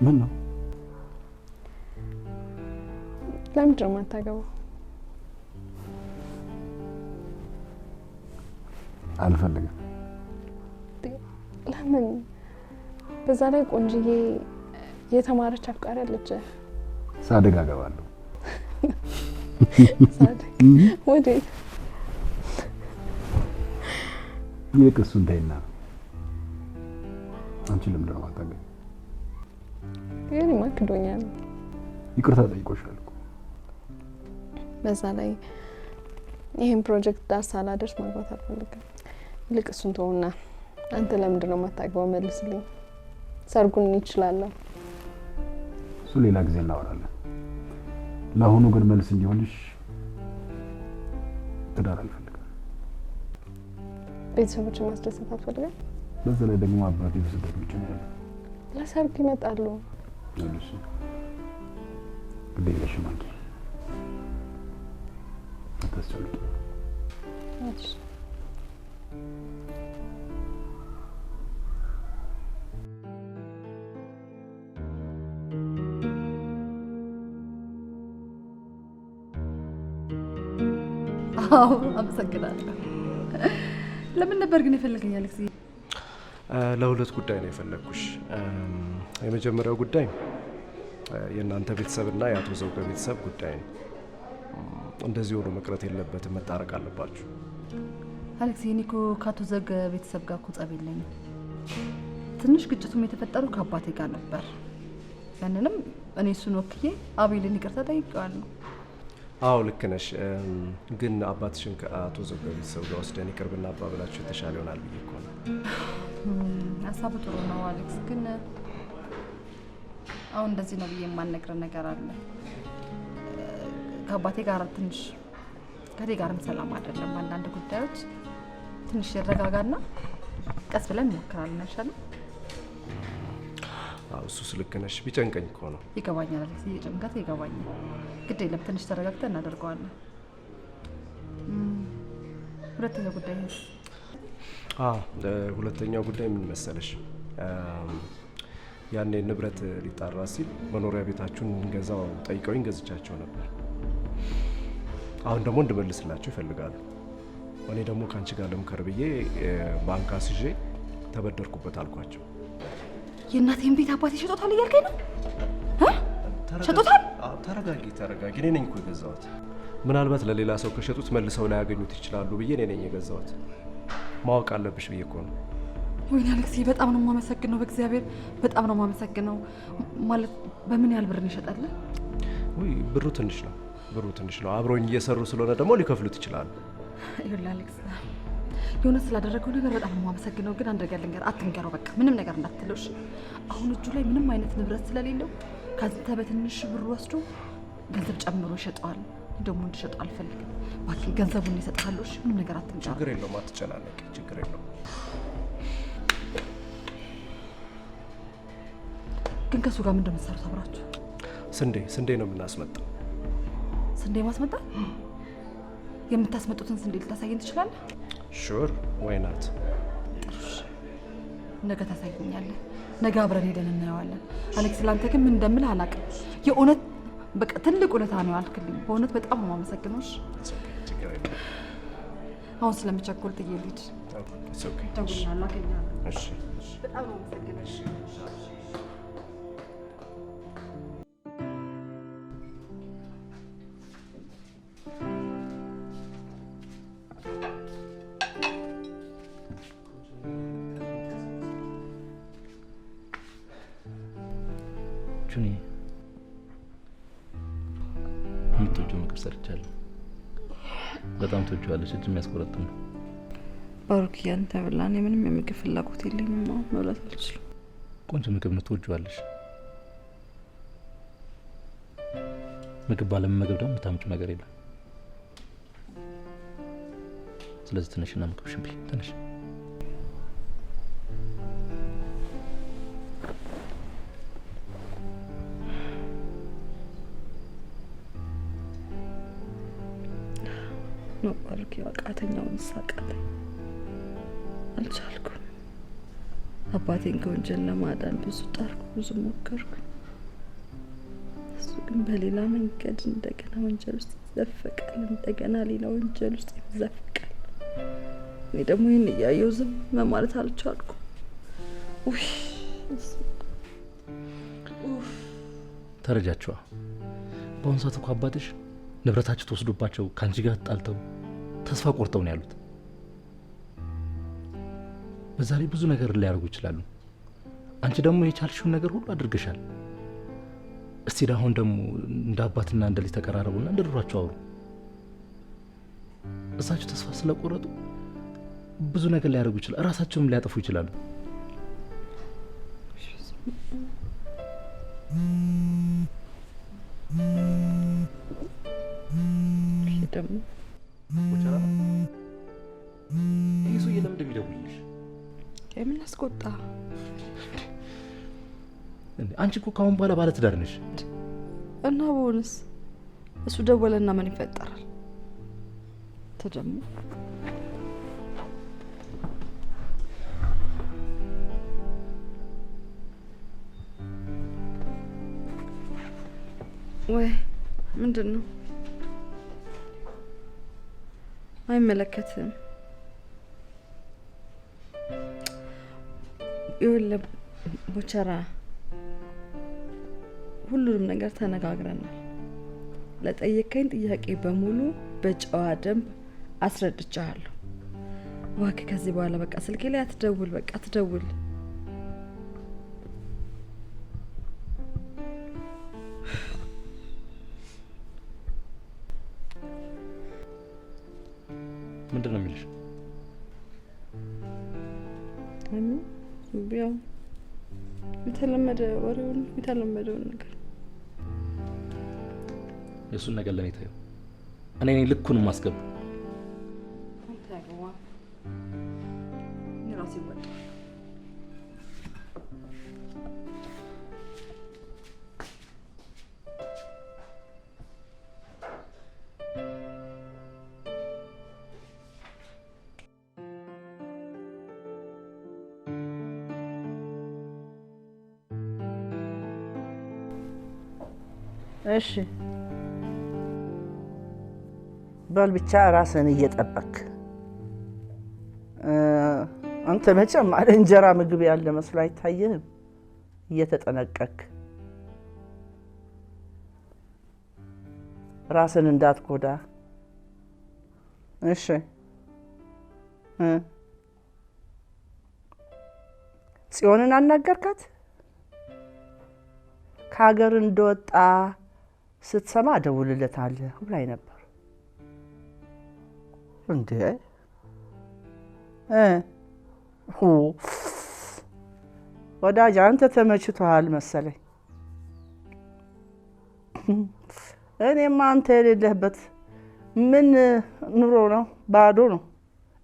ምን ነው? ለምንድን ነው የማታገባው? አልፈልግም። ለምን? በዛ ላይ ቆንጅዬ የተማረች አፍቃሪ አለች። ሳድግ አገባለሁ። ሳድግ ወዴት? ይልቅ እሱን ተይና አንቺ ለምንድን ነው የማታገቢው? እኔማ ክዶኛል። ይቅርታ ጠይቆሻል እኮ። በዛ ላይ ይሄን ፕሮጀክት ዳር ሳላደርስ ማግባት አልፈልግም። ይልቅ እሱን ተውና አንተ ለምንድን ነው የማታገባው? መልስልኝ። ሰርጉን እንችላለን። እሱ ሌላ ጊዜ እናወራለን። ለአሁኑ ግን መልስ እንዲሆንሽ ትዳር አልፈልግም። ቤተሰቦችን ማስደሰት አልፈልግም። በዛ ላይ ደግሞ አባቴ በስደት ውጭ ነው ያለው። ለሰርግ ይመጣሉ። እሺ ግዴ ለሽማቂ አታስጨንቂ። እሺ አዎ አመሰግናለሁ። ለምን ነበር ግን የፈለገኝ አሌክስ? ለሁለት ጉዳይ ነው የፈለግኩሽ። የመጀመሪያው ጉዳይ የእናንተ ቤተሰብና የአቶ ዘውገ ቤተሰብ ጉዳይ ነው። እንደዚህ ሆኖ መቅረት የለበትም፣ መታረቅ አለባችሁ። አሌክስ እኔ እኮ ከአቶ ዘውገ ቤተሰብ ጋር እኮ ጸብ የለኝም። ትንሽ ግጭቱም የተፈጠረው ከአባቴ ጋር ነበር። ያንንም እኔ እሱን ወክዬ አቤልን ይቅርታ ጠይቄዋለሁ። አዎ ልክ ነሽ። ግን አባትሽን ከአቶ ዘውገ ቤተሰብ ጋር ወስደን ይቅር ብናባብላችሁ የተሻለ ይሆናል ብዬ እኮ ነው። ሀሳቡ ጥሩ ነው አሌክስ፣ ግን አሁን እንደዚህ ነው ብዬ የማልነግረን ነገር አለ። ከአባቴ ጋር ትንሽ ከኔ ጋርም ሰላም አይደለም። አንዳንድ ጉዳዮች ትንሽ ይረጋጋና ቀስ ብለን እንሞክራለን። አይሻልም? አዎ እሱስ ልክ ነሽ። ቢጨንቀኝ እኮ ነው። ይገባኛል አሌክስ፣ ጭንቀት ይገባኛል። ግድ የለም ትንሽ ተረጋግተን እናደርገዋለን። ሁለተኛው ጉዳይ ነው። ሁለተኛው ጉዳይ ምን መሰለሽ? ያኔ ንብረት ሊጣራ ሲል መኖሪያ ቤታችሁን እንገዛው ጠይቀውኝ ገዝቻቸው ነበር። አሁን ደግሞ እንድመልስላቸው ይፈልጋሉ። እኔ ደግሞ ከአንቺ ጋር ልምከር ብዬ ባንክ አስይዤ ተበደርኩበት አልኳቸው። የእናቴን ቤት አባቴ ሸጦታል እያልከኝ ነው? ሸጦታል? ተረጋጊ። እኔ ነኝ እኮ የገዛሁት። ምናልባት ለሌላ ሰው ከሸጡት መልሰው ላይ ያገኙት ይችላሉ ብዬ እኔ ነኝ የገዛሁት። ማወቅ አለብሽ ብዬ እኮ ነው። ወይኔ አሌክስ በጣም ነው የማመሰግነው። በእግዚአብሔር በጣም ነው የማመሰግነው። ማለት በምን ያህል ብር እንሸጣለን? ውይ ብሩ ትንሽ ነው። አብሮኝ እየሰሩ ስለሆነ ደግሞ ሊከፍሉት ይችላሉ። ይኸውልህ አሌክስ የሆነ ስላደረገው ነገር በጣም ነው የማመሰግነው። ግን አንድ ነገር ልንገር፣ አትንገረው። በቃ ምንም ነገር እንዳትለውሽ። አሁን እጁ ላይ ምንም አይነት ንብረት ስለሌለው ከአንተ በትንሽ ብር ወስዶ ገንዘብ ጨምሮ ይሸጠዋል። ደግሞ እንድሸጠው አልፈልግም። እባክህ ገንዘቡን ይሰጥሃለሁ። እሺ ምንም ነገር አትንገረው። ችግር የለውም፣ አትጨናነቂ። ችግር የለውም። ግን ከእሱ ጋር ምን እንደምትሰሩት አብራችሁ? ስንዴ ነው የምናስመጣው። ስንዴ ማስመጣት? የምታስመጡትን ስንዴ ልታሳየን ትችላለህ? ሹር ወይ ናት። ነገ ታሳየኛለህ። ነገ አብረን ሄደን እናየዋለን። አሌክስ ላንተ ግን ምን እንደምልህ አላውቅም። የእውነት በቃ ትልቅ ውለታ ነው ያልክልኝ። በእውነት በጣም ነው የማመሰግነው። አሁን ስለምቸኮል ጥዬ ልሂድ። ደውላለሁ፣ አገኛለሁ። በጣም ነው የማመሰግነው። ቹኒ የምትወጂው ምግብ ሰርቻለሁ። በጣም ትወጂዋለሽ። እጅ የሚያስቆረጥም ነው። ባሩክ ያንተ ብላ። እኔ ምንም የምግብ ፍላጎት የለኝም። መብላት አልችልም። ቆንጆ ምግብ ነው፣ ትወጂዋለሽ። ምግብ ባለመመገብ ደግሞ የምታምጪው ነገር የለም። ስለዚህ ትንሽና ምግብሽን ብይ። ትንሽ ነው ባሩክ። አቃተኛውን ሳቃተኝ አልቻልኩም። አባቴን ከወንጀል ለማዳን ብዙ ጣርኩ፣ ብዙ ሞከርኩ። እሱ ግን በሌላ መንገድ እንደገና ወንጀል ውስጥ ይዘፈቃል፣ እንደገና ሌላ ወንጀል ውስጥ ይዘፈቃል። እኔ ደግሞ ይህን እያየሁ ዝም ማለት አልቻልኩም። ተረጃቸዋ። በአሁኑ ሰዓት እኮ አባትሽ ንብረታቸው ተወስዶባቸው ከአንቺ ጋር ጣልተው ተስፋ ቆርጠው ነው ያሉት። በዛ ላይ ብዙ ነገር ሊያደርጉ ይችላሉ። አንቺ ደግሞ የቻልሽውን ነገር ሁሉ አድርገሻል። እስቲ አሁን ደግሞ እንደ አባትና እንደ ልጅ ተቀራረቡና እንደ ድሯቸው አውሩ። እሳቸው ተስፋ ስለቆረጡ ብዙ ነገር ሊያደርጉ ይችላሉ። እራሳቸውም ሊያጠፉ ይችላሉ። ደግሞ ይህ ሰውዬ ለምን እንደሚደውልልሽ? የምን አስቆጣ? አንቺ እኮ ካሁን በኋላ ባለ ትዳር ነሽ። እና በሆነስ እሱ ደወለና ምን ይፈጠራል? ተጀሙ ወይ ምንድን ነው? አይመለከትም። ይኸውልህ ቦቸራ፣ ሁሉንም ነገር ተነጋግረናል። ለጠየቀኝ ጥያቄ በሙሉ በጨዋ ደንብ አስረድቻለሁ። እባክህ ከዚህ በኋላ በቃ ስልኬ ላይ አትደውል፣ በቃ አትደውል። ምንድን ነው የሚልሽ? ያው የተለመደ ወሬውን የተለመደውን ነገር የእሱን ነገር ለኔ ታየው። እኔ ነኝ ልኩን ማስገባ። እሺ በል ብቻ ራስን እየጠበክ አንተ መቼም አለ እንጀራ ምግብ ያለ መስሎ አይታየህም። እየተጠነቀክ ራስን እንዳትጎዳ። እሺ ጽዮንን አናገርካት? ከሀገር እንደወጣ ስትሰማ እደውልለታለሁ ብላኝ ነበር። እንዴ ወዳጅ አንተ ተመችቶሃል መሰለኝ። እኔማ አንተ የሌለህበት ምን ኑሮ ነው? ባዶ ነው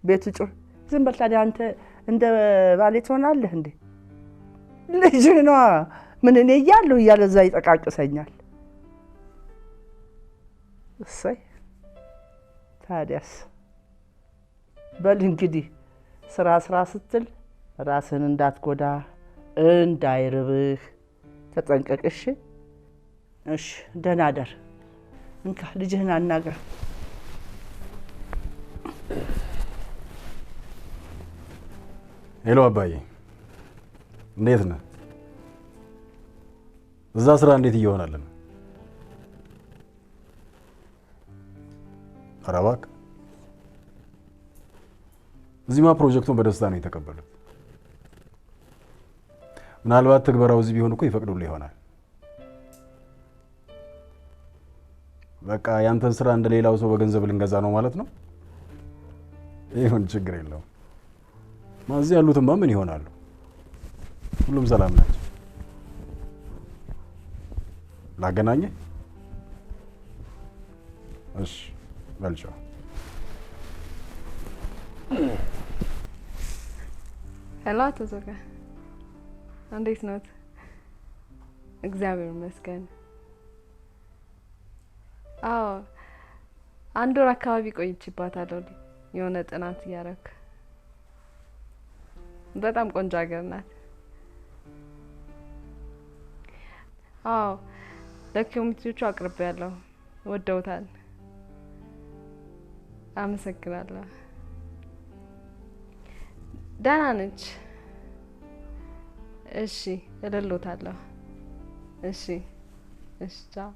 ቤቱ ጩር። ዝም በል ታዲያ አንተ እንደ ባሌ ትሆናለህ እንዴ? ልጅ ነዋ። ምን እኔ እያለሁ እያለ እዛ ይጠቃቅሰኛል። እሰይ ታዲያስ በል እንግዲህ ስራ ስራ ስትል ራስህን እንዳትጎዳ፣ እንዳይርብህ ተጠንቀቅ። እሺ እሺ፣ ደህና ደር። እንካ ልጅህን አናግረው። ሄሎ አባዬ፣ እንዴት ነህ? እዛ ስራ እንዴት እየሆነልን? ኧረ እባክህ፣ እዚህማ ፕሮጀክቱን በደስታ ነው የተቀበሉት። ምናልባት ትግበራው እዚህ ቢሆን እኮ ይፈቅዱልህ ይሆናል። በቃ ያንተን ስራ እንደ ሌላው ሰው በገንዘብ ልንገዛ ነው ማለት ነው? ይሁን፣ ችግር የለውም። እዚህ ያሉትማ ምን ይሆናሉ? ሁሉም ሰላም ናቸው። ላገናኘህ? እሺ በልቻው። ሄሎ አቶ ዞጋ፣ እንዴት ነዎት? እግዚአብሔር ይመስገን። አዎ አንድ ወር አካባቢ ቆይቼባታለሁ። የሆነ ጥናት እያደረኩ። በጣም ቆንጆ ሀገር ናት። አዎ ለኮሚቴዎቹ አቅርቤያለሁ፣ ወደውታል። አመሰግናለሁ። ደህና ነች። እሺ እልሎታለሁ። እሺ እሺ፣ ቻው።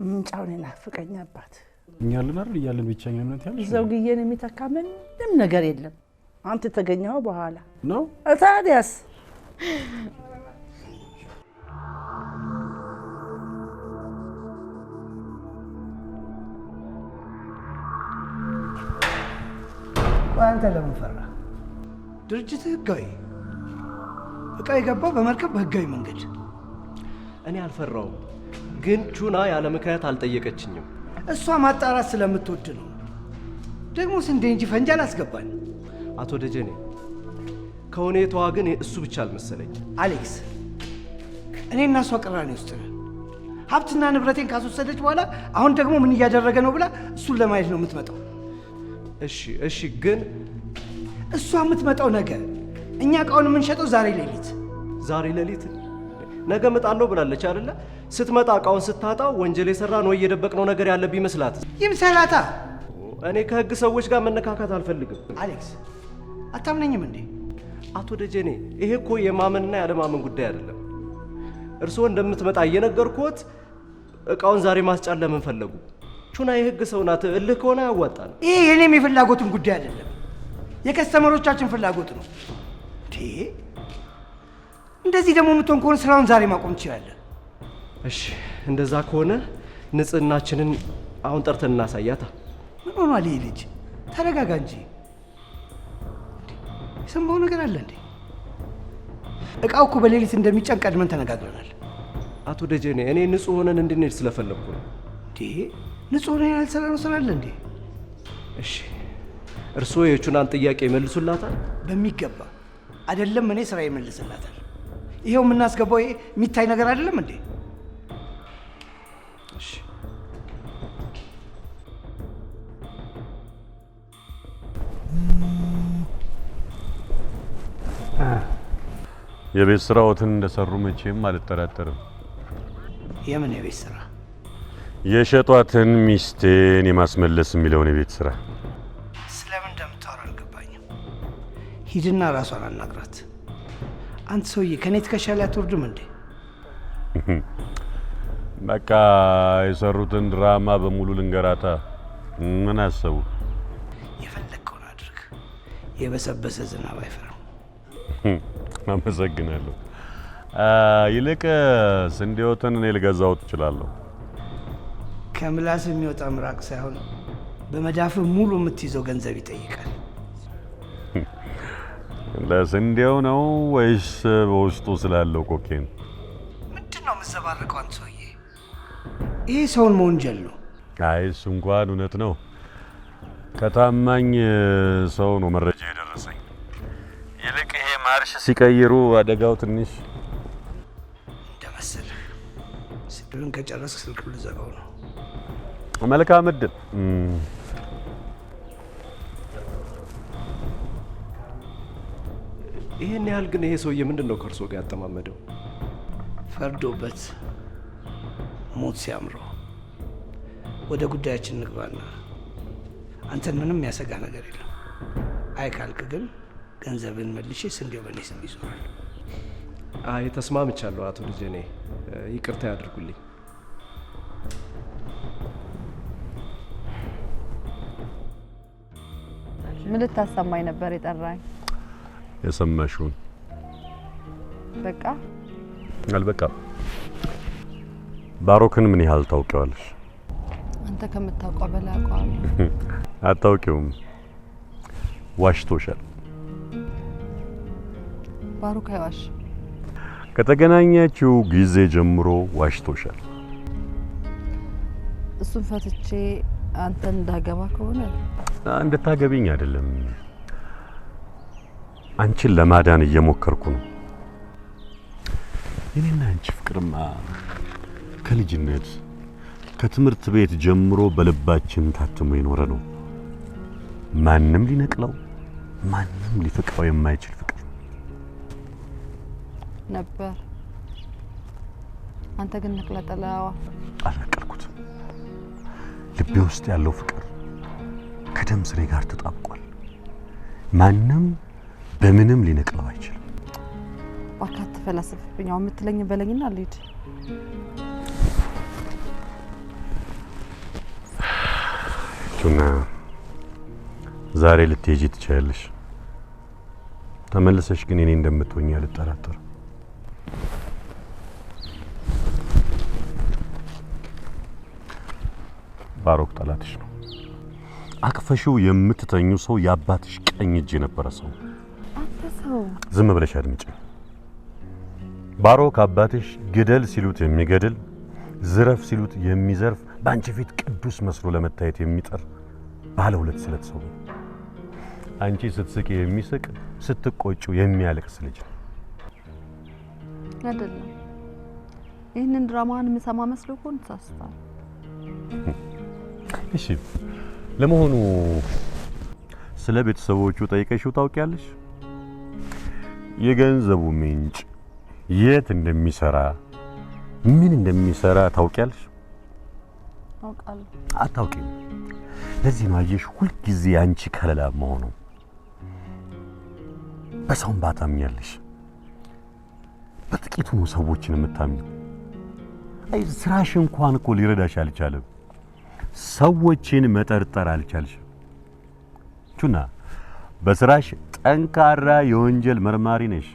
ምንጫውን ናፍቀኝ አባት። እኛ አለን አይደል? እያለን ብቻኝነት ያለሽ ዘውግዬን የሚተካ ምንም ነገር የለም። አንተ ተገኘው በኋላ ነው። ታዲያስ አንተ ለምን ፈራ? ድርጅት ህጋዊ እቃ የገባው በመርከብ በህጋዊ መንገድ። እኔ አልፈራውም፣ ግን ቹና ያለ ምክንያት አልጠየቀችኝም። እሷ ማጣራት ስለምትወድ ነው። ደግሞ ስንዴ እንጂ ፈንጂ አላስገባን። አቶ ደጀኔ ከሁኔታዋ ግን እሱ ብቻ አልመሰለኝ። አሌክስ፣ እኔ እና እሷ ቅራኔ ውስጥ ነን። ሀብትና ንብረቴን ካስወሰደች በኋላ አሁን ደግሞ ምን እያደረገ ነው ብላ እሱን ለማየት ነው የምትመጣው። እሺ፣ ግን እሷ የምትመጣው ነገ፣ እኛ እቃውን የምንሸጠው ዛሬ ሌሊት። ዛሬ ሌሊት? ነገ እመጣለሁ ብላለች አይደለ? ስትመጣ እቃውን ስታጣው ወንጀል የሰራን ወይ የደበቅነው ነገር ያለ ቢመስላት ይምሰላታ። እኔ ከህግ ሰዎች ጋር መነካካት አልፈልግም። አሌክስ አታምነኝም እንዴ? አቶ ደጀኔ ይሄ እኮ የማመንና ያለማመን ጉዳይ አይደለም። እርስዎ እንደምትመጣ እየነገርኩት እቃውን ዛሬ ማስጫን ለምን ፈለጉ? ቹና የህግ ሰው ናት። እልህ ከሆነ ያዋጣል። ይሄ የኔም የፍላጎትን ጉዳይ አይደለም፣ የከስተመሮቻችን ፍላጎት ነው። እንደዚህ ደግሞ የምትሆን ከሆነ ስራውን ዛሬ ማቆም ትችላለን። እሺ እንደዛ ከሆነ ንጽህናችንን አሁን ጠርተን እናሳያታ። ምን ሆኗል ይሄ ልጅ? ተረጋጋ እንጂ። የሰማው ነገር አለ እንዴ? እቃው እኮ በሌሊት እንደሚጫን ቀድመን ተነጋግረናል። አቶ ደጀኔ እኔ ንጹህ ሆነን እንድንሄድ ስለፈለግኩ ነው። ንጹህ ሆነን ያልሰራነው ስራ አለ እንዴ? እሺ እርስዎ የቹናን ጥያቄ ይመልሱላታል? በሚገባ አይደለም እኔ ስራ ይመልስላታል። ይሄው የምናስገባው ይሄ የሚታይ ነገር አይደለም እንዴ? እሺ የቤት ስራዎትን እንደሰሩ መቼም አልጠራጠርም። የምን የቤት ስራ? የሸጧትን ሚስቴን የማስመለስ የሚለውን የቤት ስራ። ስለምን እንደምታወራ አልገባኝም። ሂድና ራሷን አናግራት። አንተ ሰውዬ ከኔ ትከሻ ላይ አትወርድም እንዴ? በቃ የሰሩትን ድራማ በሙሉ ልንገራታ። ምን አሰቡ? የፈለግከውን አድርግ። የበሰበሰ ዝናብ አይፈራም። አመሰግናለሁ። ይልቅ ስንዴዎትን እኔ ልገዛው እችላለሁ። ከምላስ የሚወጣ ምራቅ ሳይሆን በመዳፍ ሙሉ የምትይዘው ገንዘብ ይጠይቃል። ለስንዴው ነው ወይስ በውስጡ ስላለው ኮኬን? ምንድን ነው የምትዘባረቀው አንተ ሰውዬ? ይህ ሰውን መወንጀል ነው። አይ እሱ እንኳን እውነት ነው። ከታማኝ ሰው ነው መረጃ የደረሰኝ። ይልቅ ይሄ ማርሽ ሲቀይሩ አደጋው ትንሽ እንደመሰለህ። ስድብን ከጨረስክ ስልክ ልዘጋው ነው። መልካም እድል። ይሄን ያህል ግን ይሄ ሰውዬ ምንድን ነው ከእርሶ ጋር ያጠማመደው? ፈርዶበት ሞት ሲያምረው። ወደ ጉዳያችን እንግባና አንተን ምንም ያሰጋ ነገር የለም። አይ ካልክ ግን ገንዘብን መልሼ ስንዴው በእኔ ስም ይዞራል። አይ ተስማምቻለሁ አቶ ደጀኔ፣ ይቅርታ ያድርጉልኝ። ምን ልታሰማኝ ነበር የጠራኝ? የሰማሽውን። በቃ አልበቃም። ባሮክን ምን ያህል ታውቂዋለሽ? አንተ ከምታውቀው በላይ አውቀዋለሁ። አታውቂውም። ዋሽቶሻል። ባሮክ አይዋሽ። ከተገናኛችሁ ጊዜ ጀምሮ ዋሽቶሻል። እሱን ፈትቼ አንተን እንዳገባ ከሆነ እንድታገቢኝ አይደለም፣ አንቺን ለማዳን እየሞከርኩ ነው። የኔና አንቺ ፍቅርማ ከልጅነት ከትምህርት ቤት ጀምሮ በልባችን ታትሞ የኖረ ነው። ማንም ሊነቅለው ማንም ሊፈቅረው የማይችል ፍቅር ነበር። አንተ ግን ነቅለጠላዋ። አልነቀልኩትም። ልቤ ውስጥ ያለው ፍቅር ከደም ስሬ ጋር ተጣብቋል። ማንም በምንም ሊነቅለው አይችልም። እባክህ አትፈላሰፍብኝ። አሁን የምትለኝ በለኝና ልሂድ። ቹና ዛሬ ልትሄጂ ትችያለሽ። ተመልሰሽ ግን እኔ እንደምትሆኚ አልጠራጠርም። ባሮክ ጠላትሽ ነው። አቅፈሽው የምትተኙ ሰው የአባትሽ ቀኝ እጅ የነበረ ሰው። አንተ ሰው ዝም ብለሽ አድምጪ። ባሮክ አባትሽ ግደል ሲሉት የሚገድል፣ ዝረፍ ሲሉት የሚዘርፍ፣ በአንቺ ፊት ቅዱስ መስሎ ለመታየት የሚጠር ባለ ሁለት ስለት ሰው። አንቺ ስትስቂ የሚስቅ፣ ስትቆጪው የሚያለቅስ ልጅ ነው። አይደለም። ይህንን ድራማን የምሰማ መስሎ እኮ ተሳስታል። እሺ ለመሆኑ ስለ ቤተሰቦቹ ጠይቀሽው ታውቂያለሽ? የገንዘቡ ምንጭ፣ የት እንደሚሰራ ምን እንደሚሰራ ታውቂያለሽ? አውቃለሁ። አታውቂም? ለዚህ ነው አየሽ ሁልጊዜ አንቺ ከለላ መሆኑ። በሰውም ባታምኛለሽ፣ በጥቂቱ ነው ሰዎችን የምታምኚው። አይ ስራሽ እንኳን እኮ ሊረዳሽ አልቻለም። ሰዎችን መጠርጠር አልቻልሽም። ቹና በስራሽ ጠንካራ የወንጀል መርማሪ ነሽ፣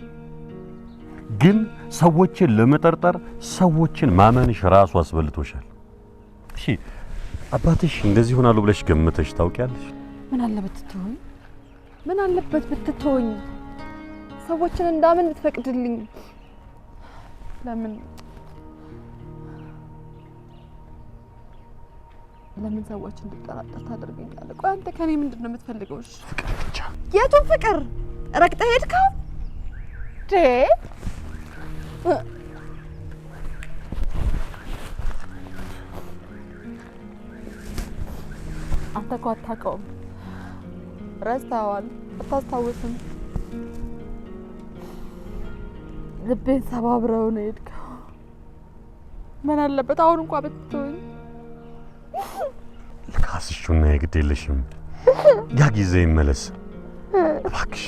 ግን ሰዎችን ለመጠርጠር ሰዎችን ማመንሽ ራሱ አስበልቶሻል። እሺ አባትሽ እንደዚህ ሆናሉ ብለሽ ገምተሽ ታውቂያለሽ? ምን አለበት ብትተወኝ? ምን አለበት ብትተወኝ? ሰዎችን እንዳምን ብትፈቅድልኝ? ለምን ሰዎች እንድጠራጠር ታደርገኛለህ? ቆይ አንተ ከኔ ምንድን ነው የምትፈልገው? እሺ ፍቅር ብቻ። የቱን ፍቅር? ረግጠህ ሄድከው? አንተ እኮ አታውቀውም፣ ረስተኸዋል፣ አታስታውስም። ልቤን ሰባብረው ነው የሄድከው። ምን አለበት አሁን እንኳን ብትተወኝ? ልካስሽውና የግድ የለሽም፣ ያ ጊዜ ይመለስ እባክሽ።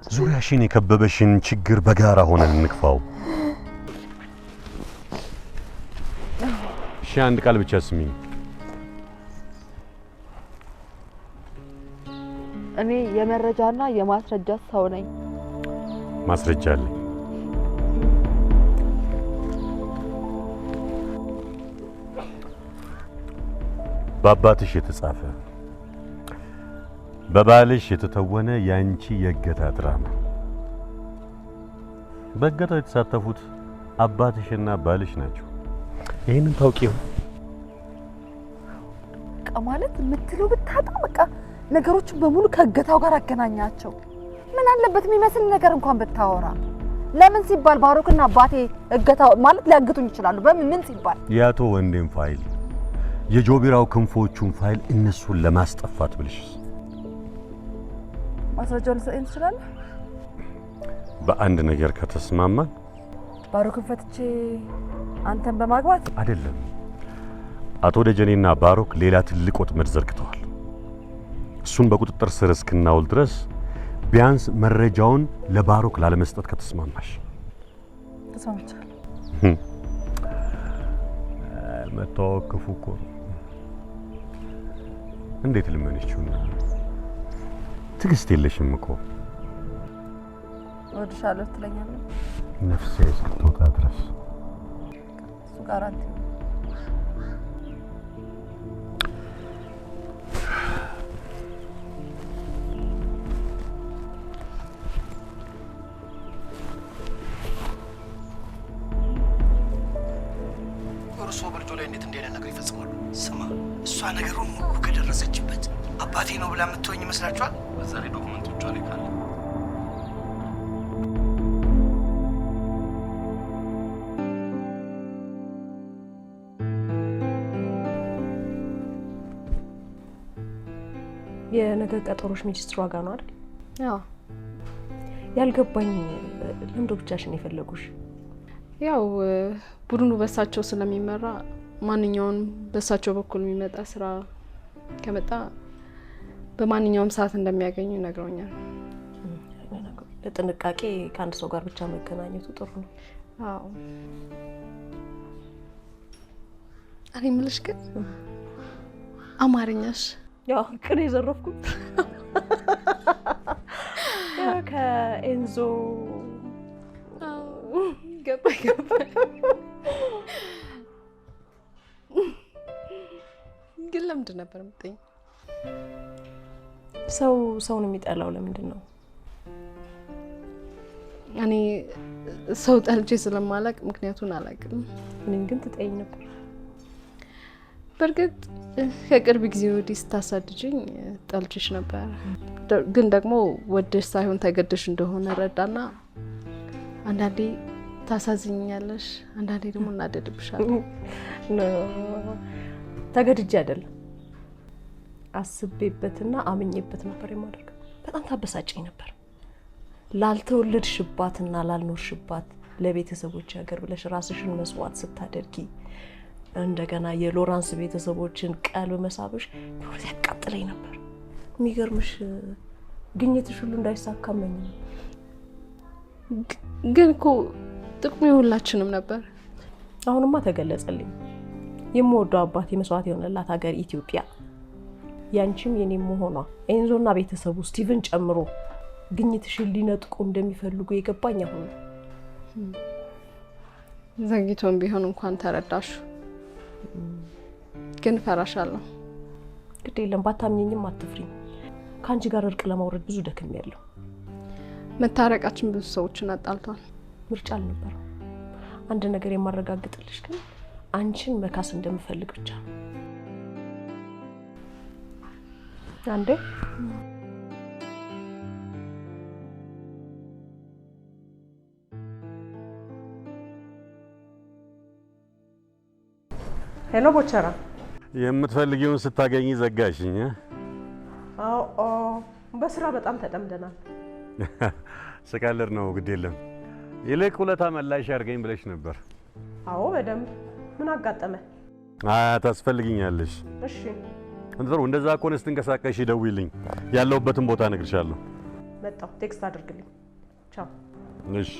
ዙሪያሽን የከበበሽን ችግር በጋራ ሆነን እንክፋው። እሺ አንድ ቃል ብቻ ስሚኝ። እኔ የመረጃና የማስረጃ ሰው ነኝ። ማስረጃ አለኝ። በአባትሽ የተጻፈ በባልሽ የተተወነ ያንቺ የእገታ ድራማ። በእገታው የተሳተፉት አባትሽና ባልሽ ናቸው። ይሄንን ታውቂው? በቃ ማለት የምትለው ብታጣ በቃ ነገሮችን በሙሉ ከእገታው ጋር አገናኛቸው። ምን አለበት የሚመስል ነገር እንኳን ብታወራ? ለምን ሲባል ባሮክና አባቴ እገታው ማለት ሊያግቱኝ ይችላሉ? በምን ሲባል? የአቶ ወንዴም ፋይል የጆቢራው ክንፎቹን ፋይል እነሱን ለማስጠፋት ብልሽስ? ማስረጃውን ልትሰጠኝ ትችላለህ? በአንድ ነገር ከተስማማን ባሮክን ፈትቼ አንተን በማግባት አይደለም። አቶ ደጀኔና ባሮክ ሌላ ትልቅ ወጥመድ ዘርግተዋል። እሱን በቁጥጥር ስር እስክናውል ድረስ ቢያንስ መረጃውን ለባሮክ ላለመስጠት ከተስማማሽ። ተስማምቻለሁ። መተዋወቅ ክፉ እኮ ነው። እንዴት ልመንሽውና? ትዕግስት የለሽም እኮ። እወድሻለሁ ትለኛለህ? ነፍሴ እስክትወጣ ድረስ እሱ ጋር አንተ እርሶ ብርጆ ላይ እንዴት እንደሆነ ነገር ይፈጽማሉ? ስማ፣ እሷ ነገሩን ሁሉ ከደረሰችበት አባቴ ነው ብላ የምትወኝ ይመስላችኋል? በዛ ላይ ዶክመንቶቿ ላይ ካለ የነገ ቀጠሮሽ ሚኒስትሯ ጋር ነው አይደል? ያው ያልገባኝ ለምዶ ብቻሽን የፈለጉሽ? ያው ቡድኑ በሳቸው ስለሚመራ ማንኛውም በሳቸው በኩል የሚመጣ ስራ ከመጣ በማንኛውም ሰዓት እንደሚያገኙ ነግረውኛል። ለጥንቃቄ ከአንድ ሰው ጋር ብቻ መገናኘቱ ጥሩ ነው። አዎ እኔ የምልሽ ግን አማርኛሽ ያው ቅኔ የዘረፍኩት ከኤንዞ ገባኝ። ግን ለምንድን ነበር የምትጠይኝ? ሰውን የሚጠላው ለምንድን ነው? እኔ ሰው ጠልቼ ስለማላቅ ምክንያቱን አላውቅም። እኔን ግን ትጠይኝ ነበር። በእርግጥ ከቅርብ ጊዜ ወዲህ ስታሳድጅኝ ጠልቼሽ ነበር። ግን ደግሞ ወደሽ ሳይሆን ተገደሽ እንደሆነ ረዳና አንዳንዴ ታሳዝኛለሽ፣ አንዳንዴ ደግሞ እናደድብሻለሁ። ተገድጄ አይደለም አስቤበትና አምኜበት ነበር የማደርገው። በጣም ታበሳጨኝ ነበር። ላልተወለድሽባትና ላልኖርሽባት ለቤተሰቦች ሀገር ብለሽ ራስሽን መስዋዕት ስታደርጊ እንደገና የሎራንስ ቤተሰቦችን ቀልብ መሳብሽ ኖር ያቃጥለኝ ነበር። የሚገርምሽ ግኝትሽ ሁሉ እንዳይሳካመኝ ነው። ግን እኮ ጥቅሙ የሁላችንም ነበር። አሁንማ ተገለጸልኝ። የምወደው አባቴ መስዋዕት የሆነላት ሀገር ኢትዮጵያ ያንቺም የኔም መሆኗ ኤንዞና ቤተሰቡ ስቲቭን ጨምሮ ግኝትሽን ሊነጥቁ እንደሚፈልጉ የገባኝ አሁን ነው። ዘግይቶም ቢሆን እንኳን ተረዳሽ። ግን ፈራሻለሁ። ግድ የለም ባታምኚኝም አትፍሪኝ። ከአንቺ ጋር እርቅ ለማውረድ ብዙ ደክሜያለሁ። መታረቃችን ብዙ ሰዎችን አጣልቷል። ምርጫ አልነበረው። አንድ ነገር የማረጋግጥልሽ ግን አንቺን መካስ እንደምፈልግ ብቻ ነው። አንዴ ሄሎ ቦቸራ፣ የምትፈልጊውን ስታገኝ ዘጋሽኝ። አዎ በስራ በጣም ተጠምደናል። ስቀልድ ነው፣ ግድ የለም። ይልቅ ውለታ መላሽ አድርገኝ ብለሽ ነበር። አዎ በደንብ። ምን አጋጠመ? ታስፈልጊኛለሽ። እሺ እንትሩ እንደዛ ከሆነ ስትንቀሳቀሽ ደውይልኝ፣ ያለሁበትን ቦታ እነግርሻለሁ። መጣሁ፣ ቴክስት አድርግልኝ። ቻው። እሺ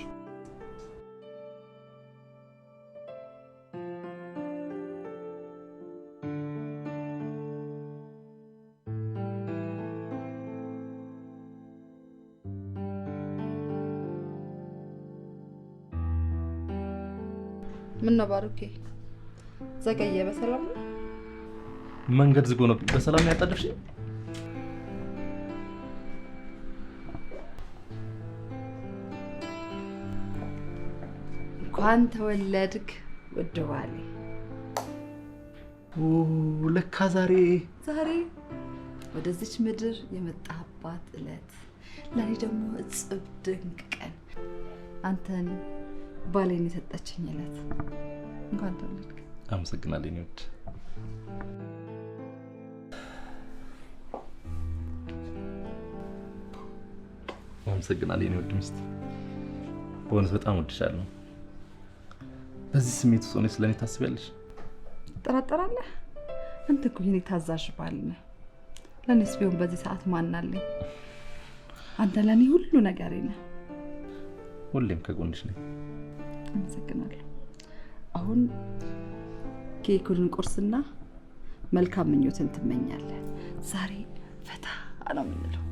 ምን ነው ባሩኬ? ዘገየ? በሰላም ነው? መንገድ ዝጎ ነው። በሰላም ነው ያጣደፍሽ? እንኳን ተወለድክ ውድ ባሌ። ለካ ዛሬ ወደዚች ምድር የመጣህባት ዕለት፣ ለኔ ደግሞ እጽብ ድንቅ ቀን፣ አንተን ባሌን የሰጠችኝ ዕለት። እንኳን ተወለድክ። አመሰግናለሁ። ንውድ አመሰግናለሁ። ንውድ ሚስት፣ በእውነት በጣም ወድሻለሁ። በዚህ ስሜት ውስጥ ሆነሽ ስለኔ ታስቢያለሽ? ትጠራጠራለህ? አንተ እኮ የኔ ታዛዥ ባል ነህ። ለኔስ ቢሆን በዚህ ሰዓት ማን አለኝ? አንተ ለኔ ሁሉ ነገሬ ነህ። ሁሌም ከጎንሽ ነኝ። አመሰግናለሁ። አሁን ኬኩን ቁርስና መልካም ምኞትን ትመኛለህ። ዛሬ ፈታ ነው የምንለው።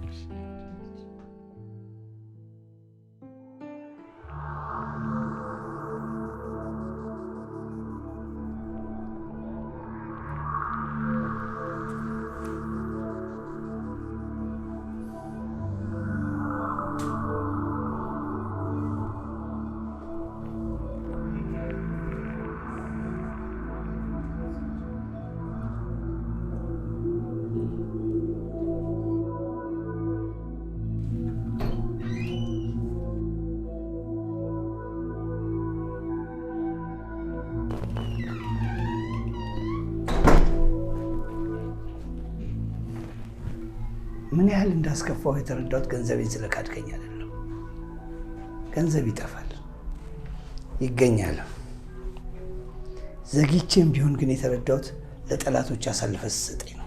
ምን ያህል እንዳስከፋው የተረዳሁት ገንዘቤን ስለካድከኝ አይደለም። ገንዘብ ይጠፋል፣ ይገኛል። ዘግይቼም ቢሆን ግን የተረዳሁት ለጠላቶች አሳልፈህ ስትሰጠኝ ነው።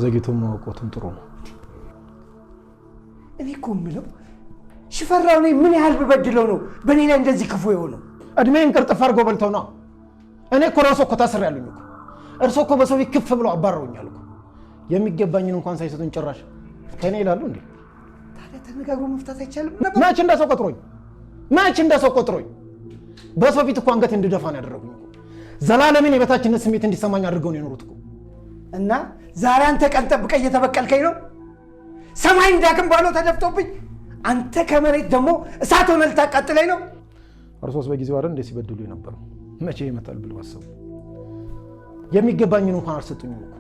ዘግይቶ ማወቆቱም ጥሩ ነው። እኔ እኮ የምለው ሽፈራው እኔ ምን ያህል ብበድለው ነው በእኔ ላይ እንደዚህ ክፉ የሆነው? እድሜን ቅርጥፍ አድርጎ በልተው ነው። እኔ እኮ ራሱ እኮ ታስሬያለሁ እኮ። እርሶ እኮ በሰው ቤት ክፍ ብለው አባረውኛል እኮ። የሚገባኝን እንኳን ሳይሰጡኝ ጭራሽ ከኔ ይላሉ እንዴ? ታዲያ ተነጋግሮ መፍታት አይቻልም? መች እንደሰው ቆጥሮኝ በሰው ፊት እኮ አንገት እንድደፋ ነው ያደረጉኝ እኮ። ዘላለምን የበታችነት ስሜት እንዲሰማኝ አድርገው ነው የኖሩት እኮ። እና ዛሬ አንተ ቀን ጠብቀህ እየተበቀልከኝ ነው። ሰማይ እንዳክም ባለው ተደፍቶብኝ፣ አንተ ከመሬት ደግሞ እሳት ሆነ ልታቃጥለኝ ነው። እርሶስ በጊዜው አይደል እንደ ሲበድሉ የነበረው? መቼ ይመጣል ብለው አሰቡ። የሚገባኝን እንኳን አልሰጡኝም እኮ።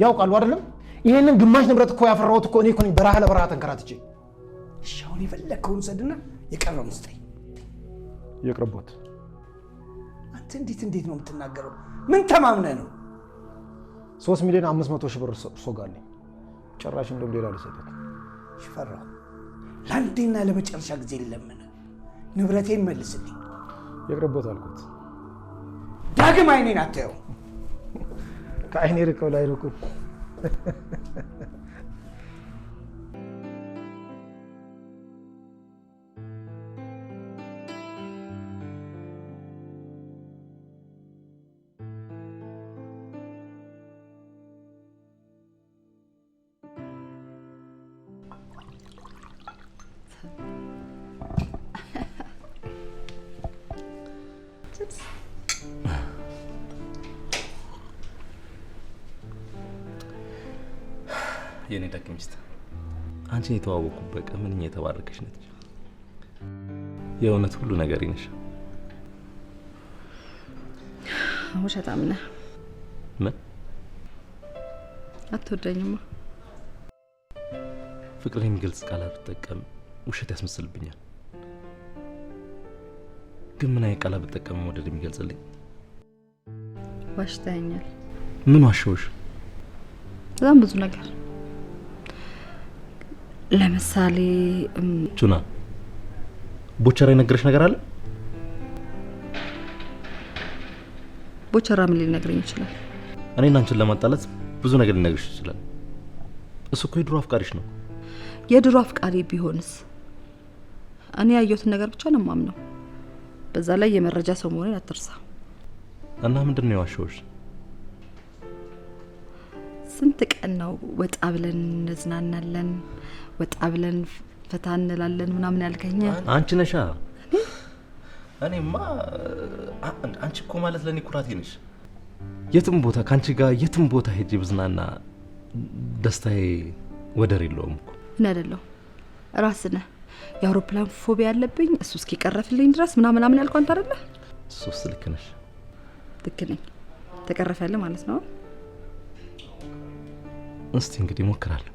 ያውቃሉ አይደለም? ይሄንን ግማሽ ንብረት እኮ ያፈራሁት እኮ እኔ እኮ ነኝ፣ በረሃ ለበረሃ ተንከራትቼ። እሺ አሁን የፈለግከውን ውሰድና የቀረውን ስጠኝ። ይቅርቦት። አንተ እንዴት ነው የምትናገረው? ምን ተማምነህ ነው? 3,500,000 ብር እርሶ ጋር አለኝ። ጭራሽ እንደውም ሌላ ልሰጡት። ሽፈራው ለአንዴና ለመጨረሻ ጊዜ ለምን ንብረቴን መልስልኝ። ይቅርቦት አልኩት። ዳግም አይኔን አታየው። ከአይኔ ርቀው ላይ ርቁ። የኔ ደግ ሚስት አንቺን የተዋወቅኩበት ቀን ምንኛ የተባረከሽ ነች። የእውነት ሁሉ ነገር ይነሽ። ውሸታም ነህ። ምን አትወደኝማ? ፍቅርን የሚገልጽ ቃላት ብጠቀም ውሸት ያስመስልብኛል። ግን ምን አይነት ቃላት ብጠቀም መውደድ የሚገልጽልኝ? ዋሽተኸኛል። ምን ዋሸሁሽ? በጣም ብዙ ነገር። ለምሳሌ ቹና ቦቸራ የነገረሽ ነገር አለ? ቦቸራ ምን ሊነግረኝ ይችላል? እኔና አንቺን ለማጣላት ብዙ ነገር ሊነግርሽ ይችላል። እሱ እኮ የድሮ አፍቃሪሽ ነው። የድሮ አፍቃሪ ቢሆንስ? እኔ ያየሁትን ነገር ብቻ ነው የማምነው። በዛ ላይ የመረጃ ሰው መሆኔን አትርሳ። እና ምንድን ነው የዋሸሁሽ? ስንት ቀን ነው ወጣ ብለን እንዝናናለን፣ ወጣ ብለን ፈታ እንላለን ምናምን ያልከኝ አንቺ ነሻ። እኔማ አንቺ እኮ ማለት ለኔ ኩራቴ ነሽ። የትም ቦታ ካንቺ ጋር የትም ቦታ ሄጄ ብዝናና ደስታዬ ወደር የለውም እኮ። እኔ አይደለሁ ራስህ ነህ የአውሮፕላን ፎቢያ ያለብኝ እሱ እስኪቀረፍልኝ ድረስ ምናምን ያልከው አንተ አይደለ? እሱስ ልክ ነሽ። ልክ ነኝ። ተቀረፈልህ ማለት ነው። እስቲ እንግዲህ ሞክራለሁ።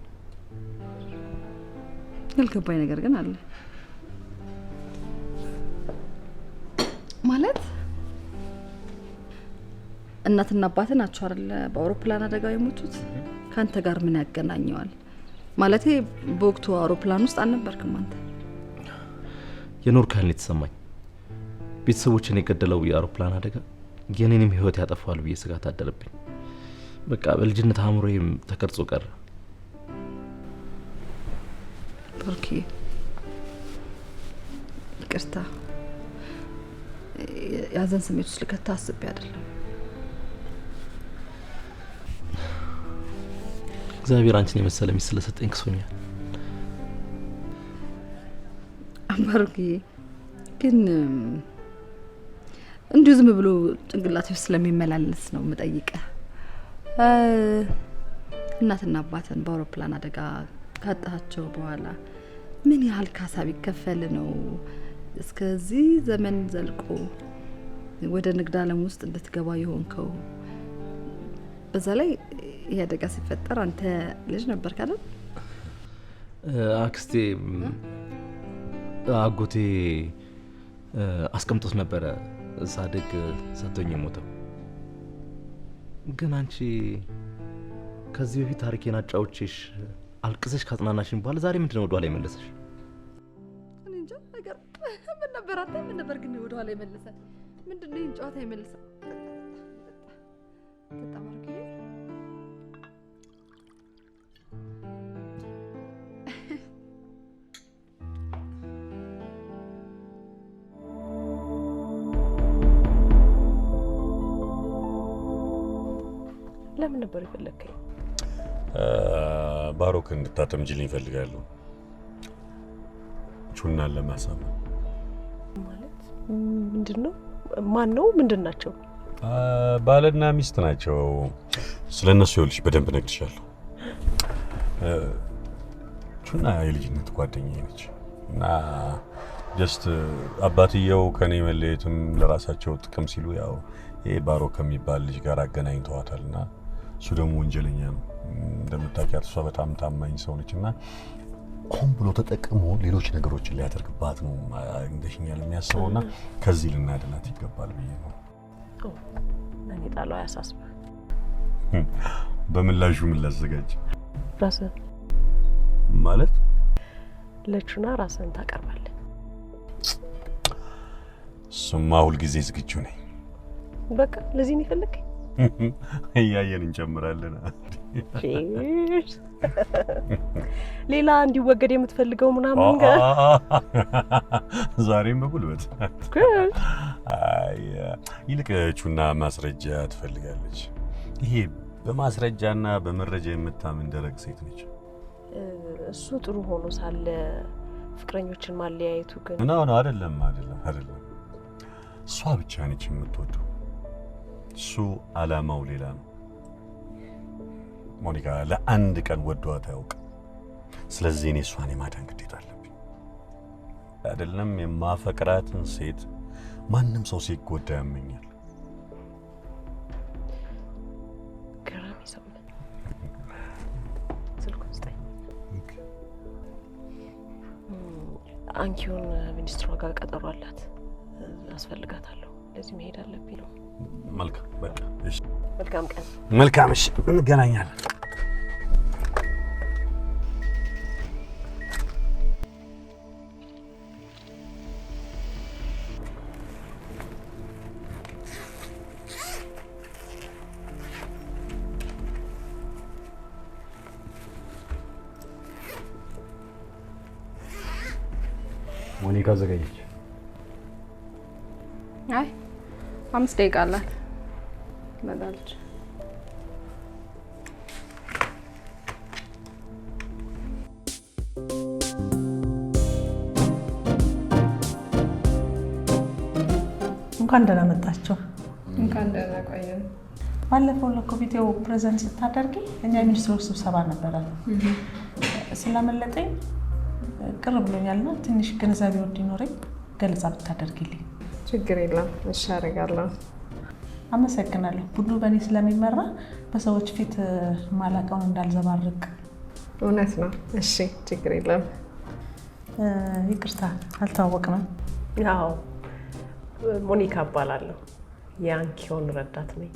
ያልገባኝ ነገር ግን አለ። ማለት እናትና አባትህ ናቸው አይደለ በአውሮፕላን አደጋው የሞቱት? ካንተ ጋር ምን ያገናኘዋል? ማለቴ በወቅቱ አውሮፕላን ውስጥ አልነበርክም አንተ። የኖርክ ያህል የተሰማኝ ቤተሰቦችን የገደለው የአውሮፕላን አደጋ የኔንም ህይወት ያጠፋዋል ብዬ ስጋት አደረብኝ። በቃ በልጅነት አእምሮዬም ተቀርጾ ቀረ። ኦኬ ይቅርታ። ያዘን ስሜት ውስጥ ልከታ አስቤ አይደለም። እግዚአብሔር አንቺን የመሰለ ሚስት ስለሰጠኝ ክሶኛል። አማርጌ ግን እንዲሁ ዝም ብሎ ጭንቅላቴ ውስጥ ስለሚመላለስ ነው የምጠይቀህ። እናትና አባትን በአውሮፕላን አደጋ ካጣቸው በኋላ ምን ያህል ካሳ ቢከፈል ነው እስከዚህ ዘመን ዘልቆ ወደ ንግድ ዓለም ውስጥ እንድትገባ የሆንከው? በዛ ላይ ይሄ አደጋ ሲፈጠር አንተ ልጅ ነበርክ አይደል? አክስቴ አጎቴ አስቀምጦት ነበረ ሳድግ ሰጥቶኝ የሞተው። ግን አንቺ ከዚህ በፊት ታሪኬን አጫውቼሽ አልቅሰሽ ካጽናናሽኝ በኋላ ዛሬ ምንድነው ወደ ኋላ የመለሰሽ? እኔ እንጃ ነገር ምን ነበር አንተ ምን ነበር ግን ወደ ኋላ የመለሰ? ምንድነው ይሄን ጨዋታ የመለሰ? ተጣማርክ ለምን ነበር የፈለከኝ? ባሮክ እንድታጠምጂልኝ እፈልጋለሁ። ቹናን ለማሳመን። ማለት ምንድነው? ማን ነው? ምንድን ናቸው? ባልና ሚስት ናቸው። ስለነሱ ይኸውልሽ በደንብ እነግርሻለሁ። ቹና የልጅነት ጓደኛዬ ነች እና ጀስት አባትየው ከኔ መለየትም ለራሳቸው ጥቅም ሲሉ ያው ይሄ ባሮክ ከሚባል ልጅ ጋር አገናኝተዋታልና እሱ ደግሞ ወንጀለኛ ነው። እንደምታውቂያት እሷ በጣም ታማኝ ሰው ነች እና ሆን ብሎ ተጠቅሞ ሌሎች ነገሮችን ሊያደርግባት ነው እንደሽኛል የሚያስበውና ከዚህ ልናድናት ይገባል ብዬ ነው። እኔ ጣለው አያሳስብ። በምላሹ ምን ላዘጋጅ? ራስህ ማለት ለቹና ራስን ታቀርባለህ። እሱማ ሁልጊዜ ዝግጁ ነኝ። በቃ ለዚህ ነው የፈለግከኝ? እያየን እንጨምራለን። ሌላ እንዲወገድ የምትፈልገው ምናምን ጋር ዛሬም በጉልበት ይልቅ ቹና ማስረጃ ትፈልጋለች። ይሄ በማስረጃና በመረጃ የምታምን ደረቅ ሴት ነች። እሱ ጥሩ ሆኖ ሳለ ፍቅረኞችን ማለያየቱ ግን ነው። አይደለም። እሷ ብቻ ነች የምትወደው። እሱ አላማው ሌላ ነው። ሞኒካ ለአንድ ቀን ወዷት አያውቅም። ስለዚህ እኔ እሷን የማዳን ግዴታ አለብኝ። አይደለም የማፈቅራትን ሴት ማንም ሰው ሲጎዳ ያመኛል። ገራሚ ሰው ነው። ስልኩን ስጠኝ። አንኪውን ሚኒስትሯ ጋር ቀጠሮ አላት። አስፈልጋታለሁ። ለዚህ መሄድ አለብኝ ነው። መልካም በቃ እሺ። መልካም ቀን። መልካም እሺ፣ እንገናኛለን። ሞኒካ ዘገየች። አይ 5 ደቂቃ አላት። መጣለች። እንኳን ደህና መጣችሁ። እንኳን ደህና ቆየን። ባለፈው ለኮሚቴው ፕሬዘንት ስታደርጊ እኛ ሚኒስትሮች ስብሰባ ነበረ። ስላመለጠኝ ቅር ብሎኛልና ትንሽ ግንዛቤው እንዲኖረኝ ገለጻ ብታደርጊልኝ። ችግር የለም። እሺ አደርጋለሁ። አመሰግናለሁ። ቡድኑ በእኔ ስለሚመራ በሰዎች ፊት ማላቀውን እንዳልዘባርቅ። እውነት ነው። እሺ ችግር የለም። ይቅርታ አልተዋወቅንም። ያው ሞኒካ እባላለሁ። የአንኪዮን ረዳት ነኝ።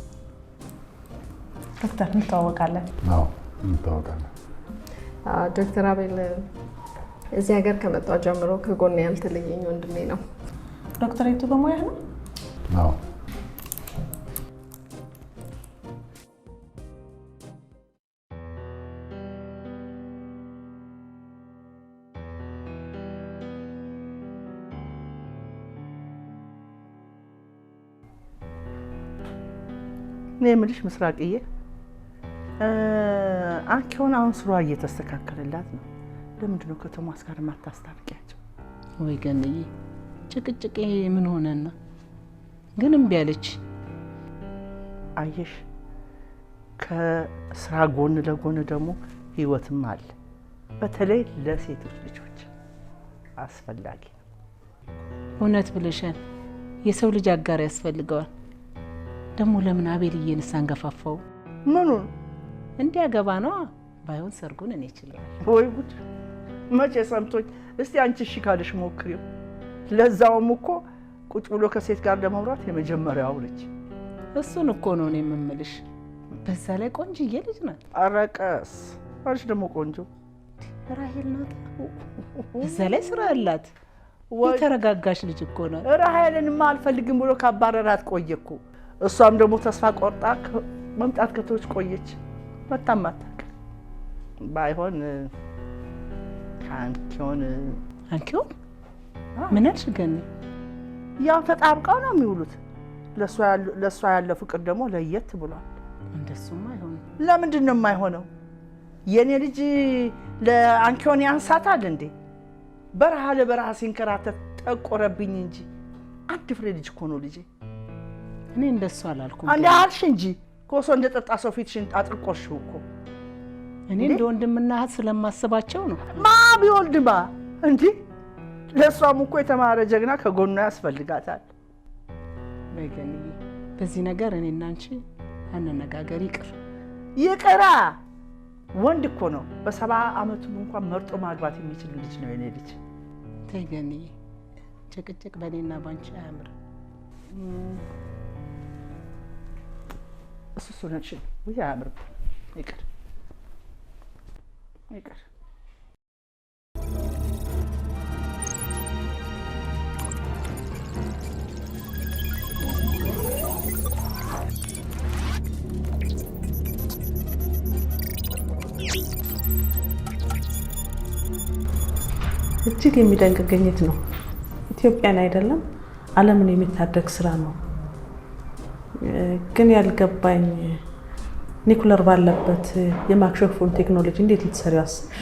ዶክተር እንተዋወቃለን? አዎ እንተዋወቃለን። ዶክተር አቤል እዚህ ሀገር ከመጣሁ ጀምሮ ከጎኔ ያልተለየኝ ወንድሜ ነው። ዶክተሬቱ በሙያ ነው? አዎ። እኔ የምልሽ ምስራቅዬ፣ አንቺውን አሁን ስሯ እየተስተካከለላት ነው። ለምንድን ነው ከቶማስ ጋር የማታስታርቂያቸው? ወይ ገንዬ፣ ጭቅጭቄ ምን ሆነና ግን እምቢ አለች። አየሽ፣ ከስራ ጎን ለጎን ደግሞ ህይወትም አለ። በተለይ ለሴቶች ልጆች አስፈላጊ ነው። እውነት ብለሻል። የሰው ልጅ አጋር ያስፈልገዋል። ደግሞ ለምን አቤልዬንስ አንገፋፋው? ምኑን እንዲያገባ ነው። ባይሆን ሰርጉን እኔ እችላለሁ። ወይ ጉድ! መቼ ሰምቶኝ። እስቲ አንቺ እሺ ካለሽ ሞክሪው። ለዛውም እኮ ቁጭ ብሎ ከሴት ጋር ለማውራት የመጀመሪያው ነች። እሱን እኮ ነው እኔ የምምልሽ። በዛ ላይ ቆንጅዬ ልጅ ናት። ኧረ ቀስ አልሽ። ደግሞ ቆንጆ ራሄል ናት። በዛ ላይ ስራ አላት። የተረጋጋሽ ልጅ እኮ ናት። ራሄልንማ አልፈልግም ብሎ ካባረራት ቆየ እኮ። እሷም ደግሞ ተስፋ ቆርጣ መምጣት ከተወች ቆየች። መታም አታውቅም። ባይሆን አንኪዮን ምን አልሽ ገኒ? ያው ተጣብቀው ነው የሚውሉት። ለእሷ ያለ ፍቅር ደግሞ ለየት ብሏል። እንደሱማ አይሆንም። ለምንድን ነው የማይሆነው? የኔ ልጅ ለአንኪዮን ያንሳታል እንዴ? በረሃ ለበረሃ ሲንከራተት ጠቆረብኝ እንጂ አንድ ፍሬ ልጅ እኮ ነው ልጄ። እኔ እንደሱ አላልኩም። አንዴ አልሽ እንጂ ኮሶ እንደጠጣ ሰው ፊትሽን አጥርቆሽው እኮ። እኔ እንደ ወንድምና እህት ስለማስባቸው ነው። ማ ቢወልድማ እንጂ ለእሷም እኮ የተማረ ጀግና ከጎኗ ያስፈልጋታል። በገንዬ፣ በዚህ ነገር እኔና አንቺ አንነጋገር። ይቅራ። ወንድ እኮ ነው። በ70 ዓመቱ እንኳን መርጦ ማግባት የሚችል ልጅ ነው የኔ ልጅ። ተይ ገንዬ፣ ጭቅጭቅ በእኔና ባንቺ አያምርም። እሱ ነችን ወይ አያምርም። ይቅር ይቅር። እጅግ የሚደንቅ ግኝት ነው። ኢትዮጵያን አይደለም ዓለምን የሚታደግ ስራ ነው። ግን ያልገባኝ ኒኩለር ባለበት የማክሸፉን ቴክኖሎጂ እንዴት ልትሰሪው አስብሽ?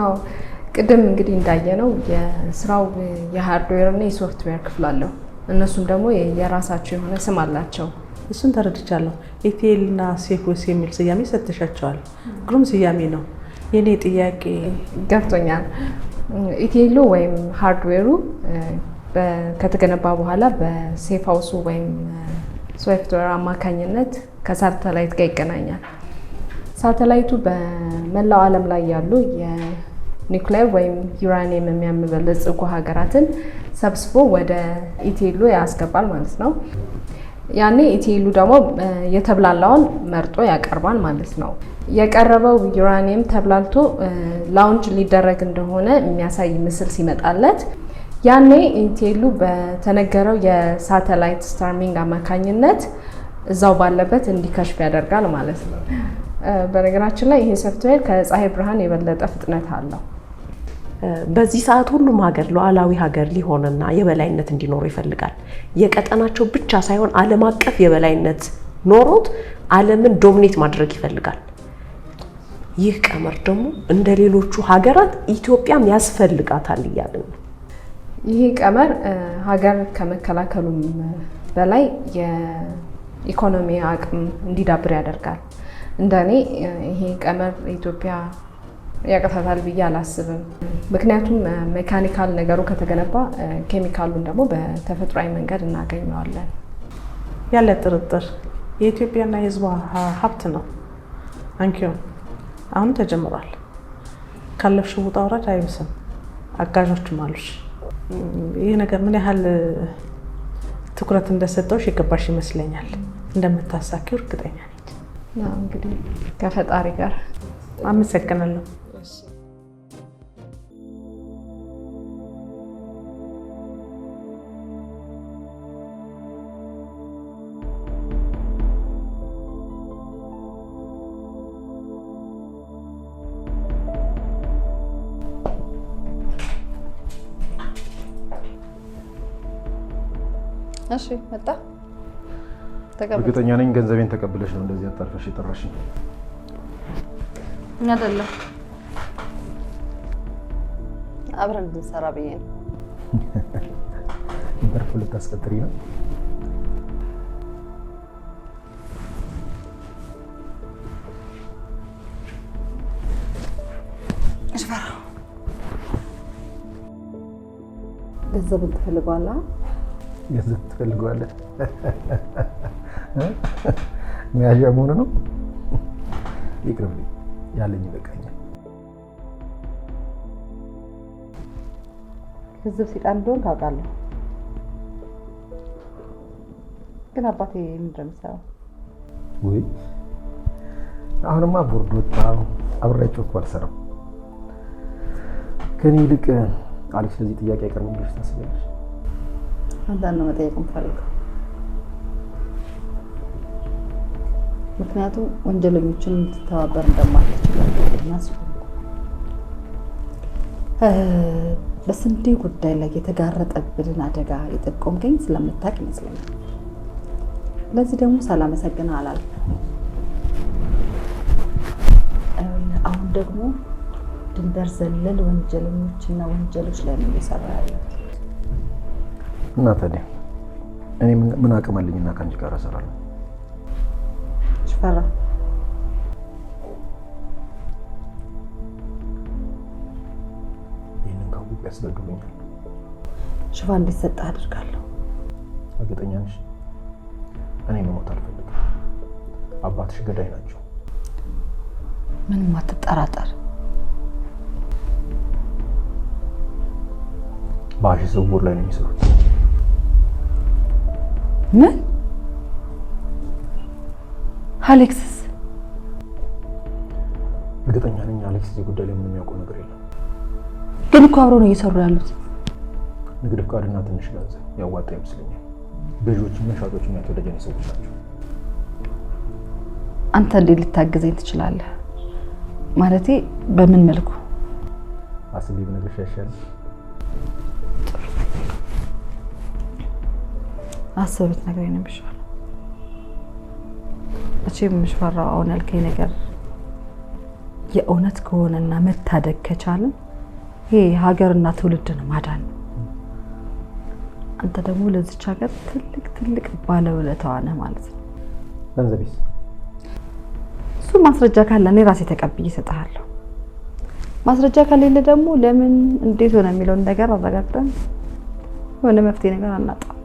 አዎ ቅድም እንግዲህ እንዳየነው የስራው የሃርድዌር እና የሶፍትዌር ክፍል አለው። እነሱም ደግሞ የራሳቸው የሆነ ስም አላቸው። እሱን ተረድቻለሁ። ኢቲኤል እና ሴፎስ የሚል ስያሜ ሰጥተሻቸዋል። ግሩም ስያሜ ነው። የኔ ጥያቄ ገብቶኛል። ኢቲኤሉ ወይም ሃርድዌሩ ከተገነባ በኋላ በሴፍ ሃውሱ ወይም ሶፍትዌር አማካኝነት ከሳተላይት ጋር ይገናኛል። ሳተላይቱ በመላው ዓለም ላይ ያሉ የኒውክሌር ወይም ዩራኒየም የሚያበለጽጉ ሀገራትን ሰብስቦ ወደ ኢቲኤሉ ያስገባል ማለት ነው። ያኔ ኢቲኤሉ ደግሞ የተብላላውን መርጦ ያቀርባል ማለት ነው። የቀረበው ዩራኒየም ተብላልቶ ላውንች ሊደረግ እንደሆነ የሚያሳይ ምስል ሲመጣለት ያኔ ኢቲኤሉ በተነገረው የሳተላይት ስታርሚንግ አማካኝነት እዛው ባለበት እንዲከሽፍ ያደርጋል ማለት ነው። በነገራችን ላይ ይሄ ሶፍትዌር ከፀሐይ ብርሃን የበለጠ ፍጥነት አለው። በዚህ ሰዓት ሁሉም ሀገር ሉዓላዊ ሀገር ሊሆንና የበላይነት እንዲኖረው ይፈልጋል። የቀጠናቸው ብቻ ሳይሆን ዓለም አቀፍ የበላይነት ኖሮት ዓለምን ዶሚኔት ማድረግ ይፈልጋል። ይህ ቀመር ደግሞ እንደ ሌሎቹ ሀገራት ኢትዮጵያም ያስፈልጋታል እያልን ነው። ይህ ቀመር ሀገር ከመከላከሉም በላይ የኢኮኖሚ አቅም እንዲዳብር ያደርጋል። እንደኔ ይሄ ቀመር ኢትዮጵያ ያቀታታል ብዬ አላስብም። ምክንያቱም ሜካኒካል ነገሩ ከተገነባ ኬሚካሉን ደግሞ በተፈጥሯዊ መንገድ እናገኘዋለን። ያለ ጥርጥር የኢትዮጵያና የሕዝቧ ሀብት ነው። አንኪዮ አሁን ተጀምሯል። ካለፍሽው ውጣ ውረድ አይብስም። አጋዦችም አሉሽ። ይህ ነገር ምን ያህል ትኩረት እንደሰጠውሽ የገባሽ ይመስለኛል። እንደምታሳኪው እርግጠኛ ነኝ። እንግዲህ ከፈጣሪ ጋር አመሰግናለሁ። እሺ መጣ። እርግጠኛ ነኝ ገንዘቤን ተቀብለሽ ነው እንደዚህ አጣርፈሽ የጠራሽኝ? አይደለም፣ አብረን እንድንሰራ ብዬ ነው። በርፉ ልታስቀጥሪ ነው? እሽፈራ ገንዘብን ትፈልገዋለህ? ገንዘብ ትፈልገዋለህ? መያዣ መሆኑ ነው? ይቅርብኝ፣ ያለኝ ይበቃኛል። ገንዘብ ሲጣን እንደሆን ታውቃለህ። ግን አባቴ ምንድን ነው የሚሰራው? ወይ አሁንማ ቦርድ ወጣ። አብሬያቸው እኮ አልሰራም። ከኔ ይልቅ አሌክስ ለዚህ ጥያቄ አይቀርም ብለሽ ታስቢያለሽ? አንተን ነው መጠየቅ የምፈልገው። ምክንያቱም ወንጀለኞችን ልትተባበር እንደማትችል በስንዴ ጉዳይ ላይ የተጋረጠብንን አደጋ የጠቆምከኝ ስለምታውቅ ይመስለኛል። ለዚህ ደግሞ ሳላመሰግንህ አላልኩም። አሁን ደግሞ ድንበር ዘለል ወንጀለኞችና ወንጀሎች ላይ ነው እየሰራ ያለው። እና ታዲያ እኔ ምን አቅም አለኝና ከአንቺ ጋር እሰራለሁ? ሽፈራ ይህንን ካወቁ ያስገድሉኛል። ሽፋን እንዲሰጥህ አድርጋለሁ። እርግጠኛ ነሽ? እኔ መሞት አልፈልግም። አባትሽ ገዳይ ናቸው። ምንም አትጠራጠር። በአሺ ዝውውር ላይ ነው የሚሰሩት። ምን? አሌክስስ? እርግጠኛ ነኝ አሌክስ እዚህ ጉዳይ ላይ ምንም የሚያውቀው ነገር የለም። ግን እኮ አብረው ነው እየሰሩ ያሉት። ንግድ ፍቃድና ትንሽ ገንዘብ ያዋጣ ይመስለኛል። ገዢዎችና ሻጮችም ያቶ ደጀኔ ሰዎች ናቸው። አንተ እንዴት ልታግዘኝ ትችላለህ? ማለቴ በምን መልኩ? አስቤ ብነግርሽ አይሻልም? አስብት ነገር ነው የሚሻለው። እቺም ምሽፈራው አሁን ያልከኝ ነገር የእውነት ከሆነና መታደግ ከቻልን ይሄ ሀገርና ትውልድን ማዳን ነው። አንተ ደግሞ ለዚች ሀገር ትልቅ ባለውለታዋ ነህ ማለት ነው። ገንዘቤስ? እሱ ማስረጃ ካለ እኔ ራሴ ተቀብዬ እሰጥሃለሁ። ማስረጃ ከሌለ ደግሞ ለምን እንዴት ሆነ የሚለውን ነገር አረጋግጠን የሆነ መፍትሄ ነገር አናጣም።